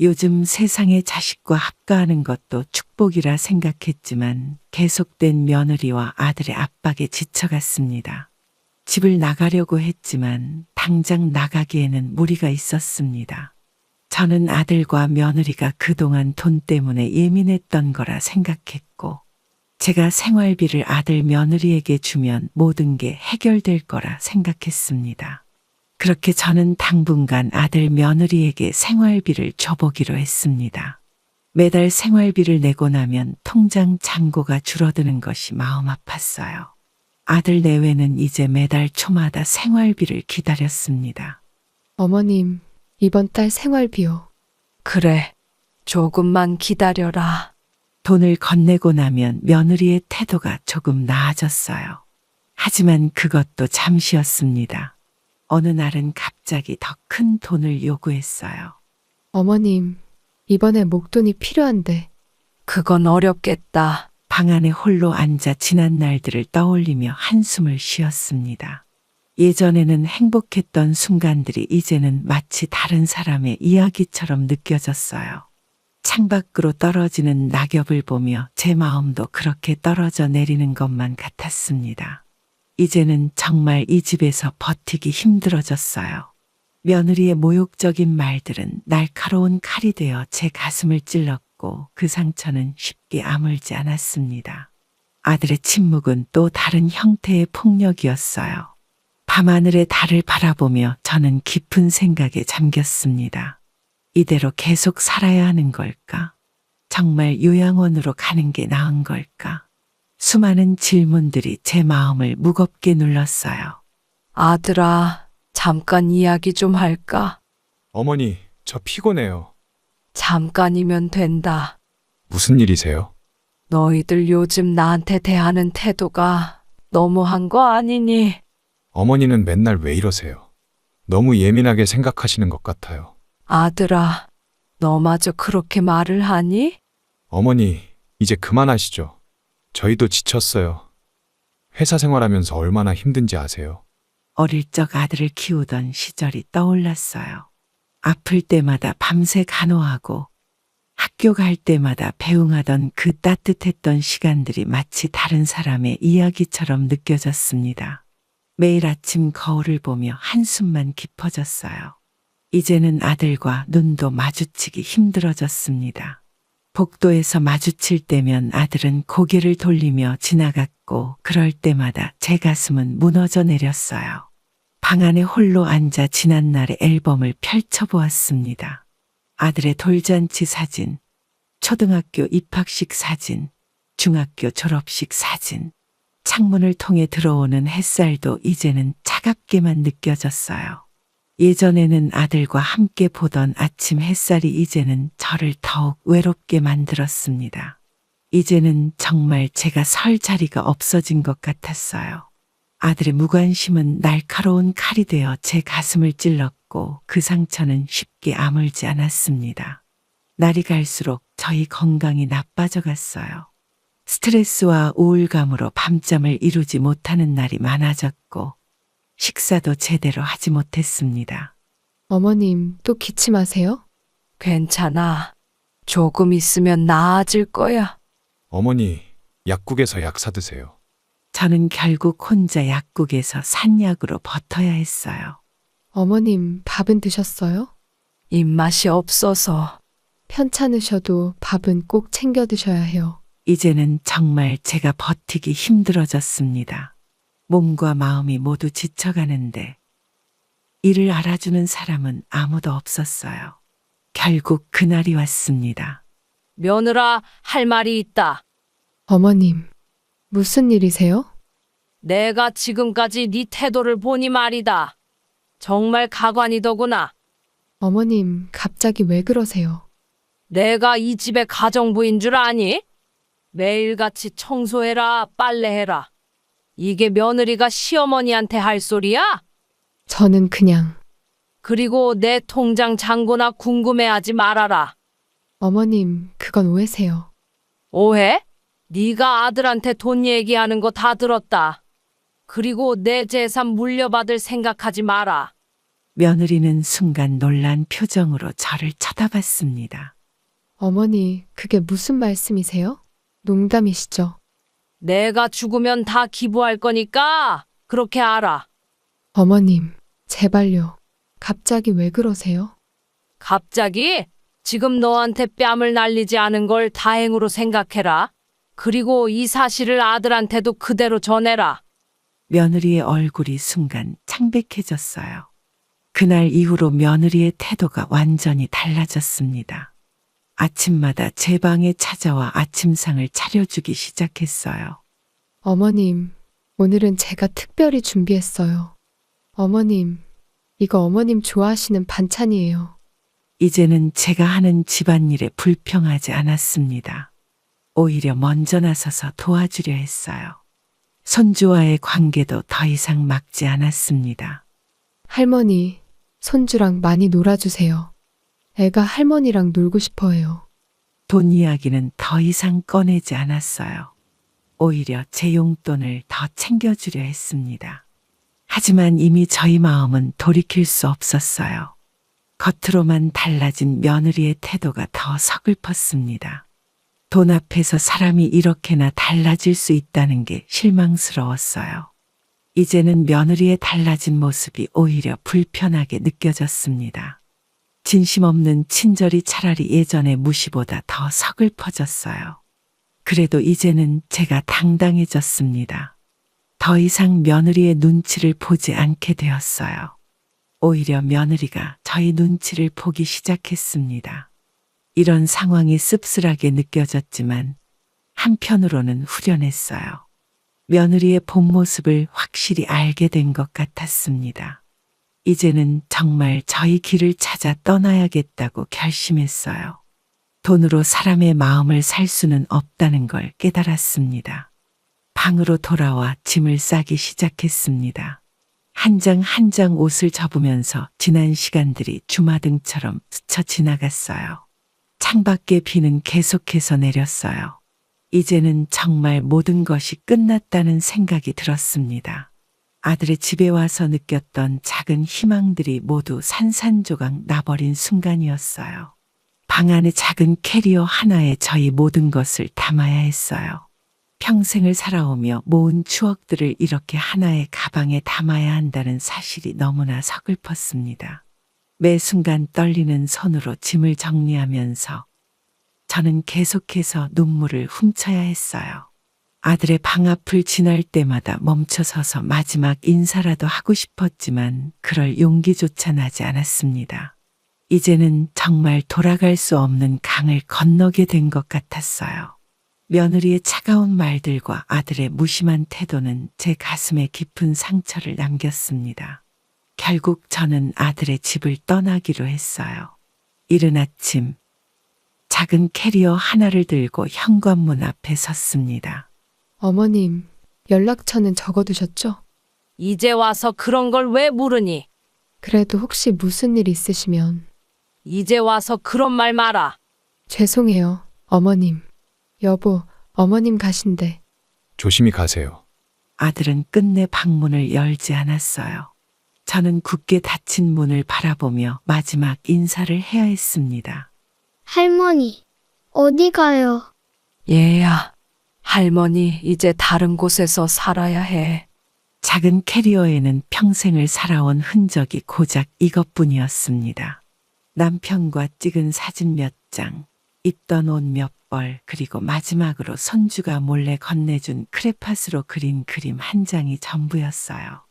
요즘 세상에 자식과 합가하는 것도 축복이라 생각했지만 계속된 며느리와 아들의 압박에 지쳐갔습니다. 집을 나가려고 했지만 당장 나가기에는 무리가 있었습니다. 저는 아들과 며느리가 그동안 돈 때문에 예민했던 거라 생각했고 제가 생활비를 아들 며느리에게 주면 모든 게 해결될 거라 생각했습니다. 그렇게 저는 당분간 아들 며느리에게 생활비를 줘보기로 했습니다. 매달 생활비를 내고 나면 통장 잔고가 줄어드는 것이 마음 아팠어요. 아들 내외는 이제 매달 초마다 생활비를 기다렸습니다. 어머님, 이번 달 생활비요. 그래, 조금만 기다려라. 돈을 건네고 나면 며느리의 태도가 조금 나아졌어요. 하지만 그것도 잠시였습니다. 어느 날은 갑자기 더 큰 돈을 요구했어요. 어머님, 이번에 목돈이 필요한데. 그건 어렵겠다. 방 안에 홀로 앉아 지난 날들을 떠올리며 한숨을 쉬었습니다. 예전에는 행복했던 순간들이 이제는 마치 다른 사람의 이야기처럼 느껴졌어요. 창밖으로 떨어지는 낙엽을 보며 제 마음도 그렇게 떨어져 내리는 것만 같았습니다. 이제는 정말 이 집에서 버티기 힘들어졌어요. 며느리의 모욕적인 말들은 날카로운 칼이 되어 제 가슴을 찔렀고 그 상처는 쉽게 아물지 않았습니다. 아들의 침묵은 또 다른 형태의 폭력이었어요. 밤하늘의 달을 바라보며 저는 깊은 생각에 잠겼습니다. 이대로 계속 살아야 하는 걸까? 정말 요양원으로 가는 게 나은 걸까? 수많은 질문들이 제 마음을 무겁게 눌렀어요. 아들아, 잠깐 이야기 좀 할까? 어머니, 저 피곤해요. 잠깐이면 된다. 무슨 일이세요? 너희들 요즘 나한테 대하는 태도가 너무한 거 아니니? 어머니는 맨날 왜 이러세요? 너무 예민하게 생각하시는 것 같아요. 아들아, 너마저 그렇게 말을 하니? 어머니, 이제 그만하시죠. 저희도 지쳤어요. 회사 생활하면서 얼마나 힘든지 아세요? 어릴 적 아들을 키우던 시절이 떠올랐어요. 아플 때마다 밤새 간호하고 학교 갈 때마다 배웅하던 그 따뜻했던 시간들이 마치 다른 사람의 이야기처럼 느껴졌습니다. 매일 아침 거울을 보며 한숨만 깊어졌어요. 이제는 아들과 눈도 마주치기 힘들어졌습니다. 복도에서 마주칠 때면 아들은 고개를 돌리며 지나갔고 그럴 때마다 제 가슴은 무너져 내렸어요. 방 안에 홀로 앉아 지난날의 앨범을 펼쳐보았습니다. 아들의 돌잔치 사진, 초등학교 입학식 사진, 중학교 졸업식 사진, 창문을 통해 들어오는 햇살도 이제는 차갑게만 느껴졌어요. 예전에는 아들과 함께 보던 아침 햇살이 이제는 저를 더욱 외롭게 만들었습니다. 이제는 정말 제가 설 자리가 없어진 것 같았어요. 아들의 무관심은 날카로운 칼이 되어 제 가슴을 찔렀고 그 상처는 쉽게 아물지 않았습니다. 날이 갈수록 저희 건강이 나빠져 갔어요. 스트레스와 우울감으로 밤잠을 이루지 못하는 날이 많아졌고 식사도 제대로 하지 못했습니다. 어머님, 또 기침하세요? 괜찮아. 조금 있으면 나아질 거야. 어머니, 약국에서 약 사드세요. 저는 결국 혼자 약국에서 산 약으로 버텨야 했어요. 어머님, 밥은 드셨어요? 입맛이 없어서. 편찮으셔도 밥은 꼭 챙겨 드셔야 해요. 이제는 정말 제가 버티기 힘들어졌습니다. 몸과 마음이 모두 지쳐가는데 이를 알아주는 사람은 아무도 없었어요. 결국 그날이 왔습니다. 며느라, 할 말이 있다. 어머님, 무슨 일이세요? 내가 지금까지 네 태도를 보니 말이다. 정말 가관이더구나. 어머님, 갑자기 왜 그러세요? 내가 이 집의 가정부인 줄 아니? 매일같이 청소해라, 빨래해라. 이게 며느리가 시어머니한테 할 소리야? 저는 그냥. 그리고 내 통장 잔고나 궁금해하지 말아라. 어머님, 그건 오해세요. 오해? 네가 아들한테 돈 얘기하는 거 다 들었다. 그리고 내 재산 물려받을 생각하지 마라. 며느리는 순간 놀란 표정으로 저를 쳐다봤습니다. 어머니, 그게 무슨 말씀이세요? 농담이시죠? 내가 죽으면 다 기부할 거니까 그렇게 알아. 어머님, 제발요. 갑자기 왜 그러세요? 갑자기? 지금 너한테 뺨을 날리지 않은 걸 다행으로 생각해라. 그리고 이 사실을 아들한테도 그대로 전해라. 며느리의 얼굴이 순간 창백해졌어요. 그날 이후로 며느리의 태도가 완전히 달라졌습니다. 아침마다 제 방에 찾아와 아침상을 차려주기 시작했어요. 어머님, 오늘은 제가 특별히 준비했어요. 어머님, 이거 어머님 좋아하시는 반찬이에요. 이제는 제가 하는 집안일에 불평하지 않았습니다. 오히려 먼저 나서서 도와주려 했어요. 손주와의 관계도 더 이상 막지 않았습니다. 할머니, 손주랑 많이 놀아주세요. 애가 할머니랑 놀고 싶어 해요. 돈 이야기는 더 이상 꺼내지 않았어요. 오히려 제 용돈을 더 챙겨주려 했습니다. 하지만 이미 저희 마음은 돌이킬 수 없었어요. 겉으로만 달라진 며느리의 태도가 더 서글펐습니다. 돈 앞에서 사람이 이렇게나 달라질 수 있다는 게 실망스러웠어요. 이제는 며느리의 달라진 모습이 오히려 불편하게 느껴졌습니다. 진심 없는 친절이 차라리 예전의 무시보다 더 서글퍼졌어요. 그래도 이제는 제가 당당해졌습니다. 더 이상 며느리의 눈치를 보지 않게 되었어요. 오히려 며느리가 저희 눈치를 보기 시작했습니다. 이런 상황이 씁쓸하게 느껴졌지만 한편으로는 후련했어요. 며느리의 본 모습을 확실히 알게 된 것 같았습니다. 이제는 정말 저희 길을 찾아 떠나야겠다고 결심했어요. 돈으로 사람의 마음을 살 수는 없다는 걸 깨달았습니다. 방으로 돌아와 짐을 싸기 시작했습니다. 한 장 한 장 옷을 접으면서 지난 시간들이 주마등처럼 스쳐 지나갔어요. 창밖에 비는 계속해서 내렸어요. 이제는 정말 모든 것이 끝났다는 생각이 들었습니다. 아들의 집에 와서 느꼈던 작은 희망들이 모두 산산조각 나버린 순간이었어요. 방 안에 작은 캐리어 하나에 저희 모든 것을 담아야 했어요. 평생을 살아오며 모은 추억들을 이렇게 하나의 가방에 담아야 한다는 사실이 너무나 서글펐습니다. 매 순간 떨리는 손으로 짐을 정리하면서 저는 계속해서 눈물을 훔쳐야 했어요. 아들의 방 앞을 지날 때마다 멈춰서서 마지막 인사라도 하고 싶었지만 그럴 용기조차 나지 않았습니다. 이제는 정말 돌아갈 수 없는 강을 건너게 된 것 같았어요. 며느리의 차가운 말들과 아들의 무심한 태도는 제 가슴에 깊은 상처를 남겼습니다. 결국 저는 아들의 집을 떠나기로 했어요. 이른 아침, 작은 캐리어 하나를 들고 현관문 앞에 섰습니다. 어머님, 연락처는 적어두셨죠? 이제 와서 그런 걸 왜 물으니? 그래도 혹시 무슨 일 있으시면. 이제 와서 그런 말 마라. 죄송해요, 어머님. 여보, 어머님 가신대. 조심히 가세요. 아들은 끝내 방문을 열지 않았어요. 저는 굳게 닫힌 문을 바라보며 마지막 인사를 해야 했습니다. 할머니, 어디 가요? 얘야, 할머니 이제 다른 곳에서 살아야 해. 작은 캐리어에는 평생을 살아온 흔적이 고작 이것뿐이었습니다. 남편과 찍은 사진 몇 장, 입던 옷 몇 벌, 그리고 마지막으로 손주가 몰래 건네준 크레파스로 그린 그림 한 장이 전부였어요.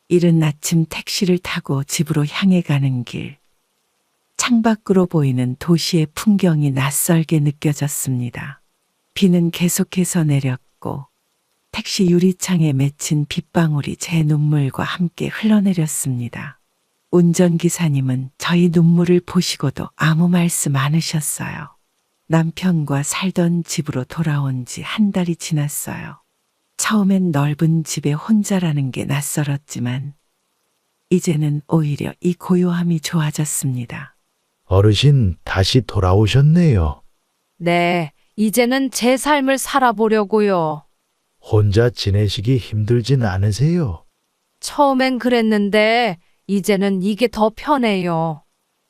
이른 아침 택시를 타고 집으로 향해 가는 길. 창밖으로 보이는 도시의 풍경이 낯설게 느껴졌습니다. 비는 계속해서 내렸고 택시 유리창에 맺힌 빗방울이 제 눈물과 함께 흘러내렸습니다. 운전기사님은 저희 눈물을 보시고도 아무 말씀 않으셨어요. 남편과 살던 집으로 돌아온 지 한 달이 지났어요. 처음엔 넓은 집에 혼자라는 게 낯설었지만 이제는 오히려 이 고요함이 좋아졌습니다. 어르신 다시 돌아오셨네요. 네, 이제는 제 삶을 살아보려고요. 혼자 지내시기 힘들진 않으세요? 처음엔 그랬는데 이제는 이게 더 편해요.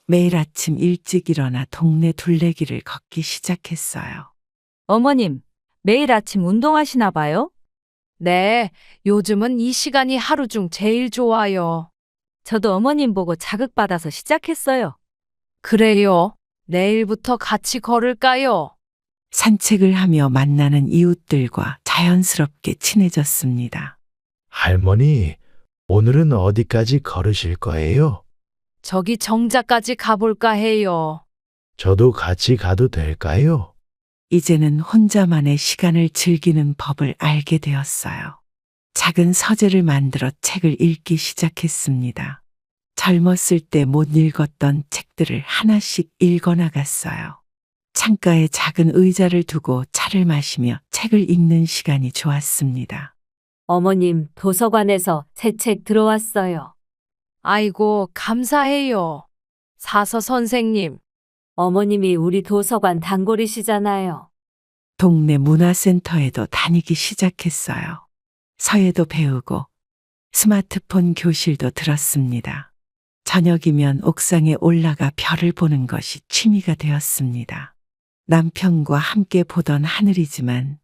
매일 아침 일찍 일어나 동네 둘레길을 걷기 시작했어요. 어머님, 매일 아침 운동하시나 봐요? 네, 요즘은 이 시간이 하루 중 제일 좋아요. 저도 어머님 보고 자극받아서 시작했어요. 그래요. 내일부터 같이 걸을까요? 산책을 하며 만나는 이웃들과 자연스럽게 친해졌습니다. 할머니, 오늘은 어디까지 걸으실 거예요? 저기 정자까지 가볼까 해요. 저도 같이 가도 될까요? 이제는 혼자만의 시간을 즐기는 법을 알게 되었어요. 작은 서재를 만들어 책을 읽기 시작했습니다. 젊었을 때 못 읽었던 책들을 하나씩 읽어나갔어요. 창가에 작은 의자를 두고 차를 마시며 책을 읽는 시간이 좋았습니다. 어머님, 도서관에서 새 책 들어왔어요. 아이고, 감사해요. 사서 선생님. 어머님이 우리 도서관 단골이시잖아요. 동네 문화센터에도 다니기 시작했어요. 서예도 배우고 스마트폰 교실도 들었습니다. 저녁이면 옥상에 올라가 별을 보는 것이 취미가 되었습니다. 남편과 함께 보던 하늘이지만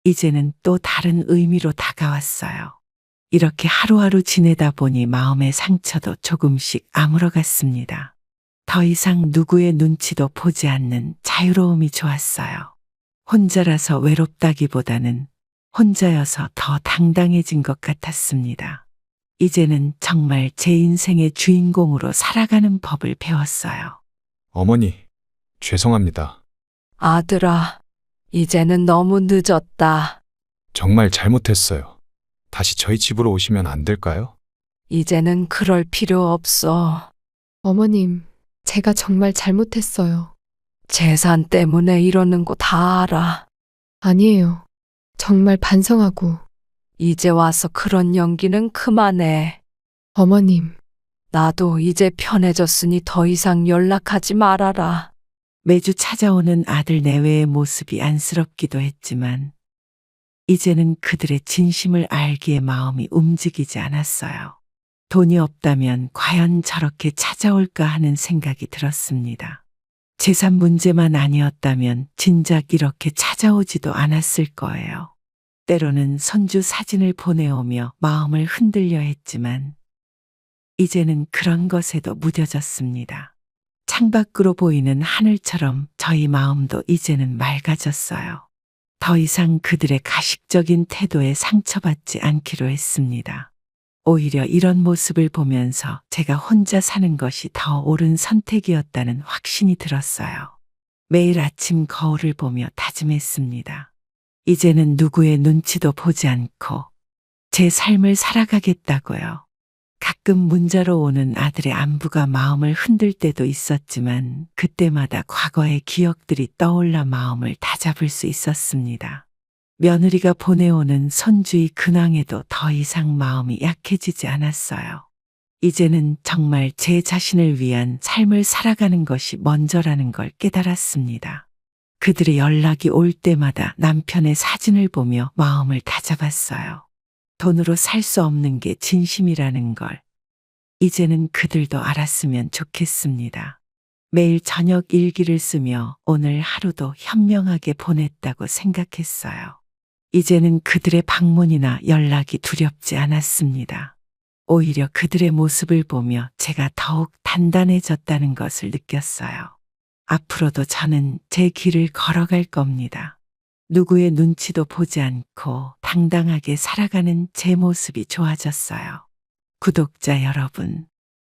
이제는 또 다른 의미로 다가왔어요. 이렇게 하루하루 지내다 보니 마음의 상처도 조금씩 아물어갔습니다. 더 이상 누구의 눈치도 보지 않는 자유로움이 좋았어요. 혼자라서 외롭다기보다는 혼자여서 더 당당해진 것 같았습니다. 이제는 정말 제 인생의 주인공으로 살아가는 법을 배웠어요. 어머니, 죄송합니다. 아들아, 이제는 너무 늦었다. 정말 잘못했어요. 다시 저희 집으로 오시면 안 될까요? 이제는 그럴 필요 없어. 어머님, 제가 정말 잘못했어요. 재산 때문에 이러는 거 다 알아. 아니에요. 정말 반성하고. 이제 와서 그런 연기는 그만해. 어머님, 나도 이제 편해졌으니 더 이상 연락하지 말아라. 매주 찾아오는 아들 내외의 모습이 안쓰럽기도 했지만 이제는 그들의 진심을 알기에 마음이 움직이지 않았어요. 돈이 없다면 과연 저렇게 찾아올까 하는 생각이 들었습니다. 재산 문제만 아니었다면 진작 이렇게 찾아오지도 않았을 거예요. 때로는 손주 사진을 보내오며 마음을 흔들려 했지만 이제는 그런 것에도 무뎌졌습니다. 창밖으로 보이는 하늘처럼 저희 마음도 이제는 맑아졌어요. 더 이상 그들의 가식적인 태도에 상처받지 않기로 했습니다. 오히려 이런 모습을 보면서 제가 혼자 사는 것이 더 옳은 선택이었다는 확신이 들었어요. 매일 아침 거울을 보며 다짐했습니다. 이제는 누구의 눈치도 보지 않고 제 삶을 살아가겠다고요. 가끔 문자로 오는 아들의 안부가 마음을 흔들 때도 있었지만 그때마다 과거의 기억들이 떠올라 마음을 다잡을 수 있었습니다. 며느리가 보내오는 손주의 근황에도 더 이상 마음이 약해지지 않았어요. 이제는 정말 제 자신을 위한 삶을 살아가는 것이 먼저라는 걸 깨달았습니다. 그들의 연락이 올 때마다 남편의 사진을 보며 마음을 다잡았어요. 돈으로 살 수 없는 게 진심이라는 걸 이제는 그들도 알았으면 좋겠습니다. 매일 저녁 일기를 쓰며 오늘 하루도 현명하게 보냈다고 생각했어요. 이제는 그들의 방문이나 연락이 두렵지 않았습니다. 오히려 그들의 모습을 보며 제가 더욱 단단해졌다는 것을 느꼈어요. 앞으로도 저는 제 길을 걸어갈 겁니다. 누구의 눈치도 보지 않고 당당하게 살아가는 제 모습이 좋아졌어요. 구독자 여러분,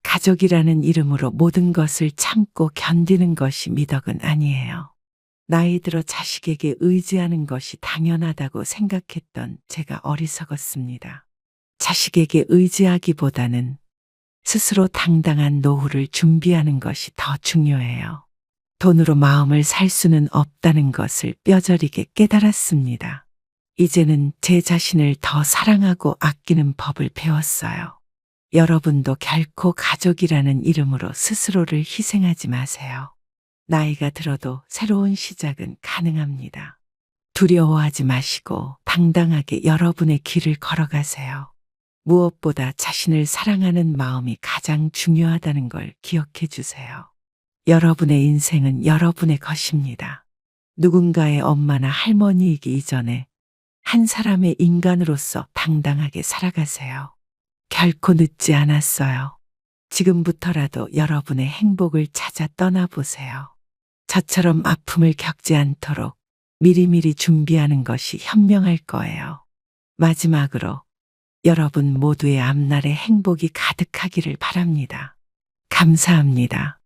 가족이라는 이름으로 모든 것을 참고 견디는 것이 미덕은 아니에요. 나이 들어 자식에게 의지하는 것이 당연하다고 생각했던 제가 어리석었습니다. 자식에게 의지하기보다는 스스로 당당한 노후를 준비하는 것이 더 중요해요. 돈으로 마음을 살 수는 없다는 것을 뼈저리게 깨달았습니다. 이제는 제 자신을 더 사랑하고 아끼는 법을 배웠어요. 여러분도 결코 가족이라는 이름으로 스스로를 희생하지 마세요. 나이가 들어도 새로운 시작은 가능합니다. 두려워하지 마시고 당당하게 여러분의 길을 걸어가세요. 무엇보다 자신을 사랑하는 마음이 가장 중요하다는 걸 기억해 주세요. 여러분의 인생은 여러분의 것입니다. 누군가의 엄마나 할머니이기 이전에 한 사람의 인간으로서 당당하게 살아가세요. 결코 늦지 않았어요. 지금부터라도 여러분의 행복을 찾아 떠나보세요. 저처럼 아픔을 겪지 않도록 미리미리 준비하는 것이 현명할 거예요. 마지막으로 여러분 모두의 앞날에 행복이 가득하기를 바랍니다. 감사합니다.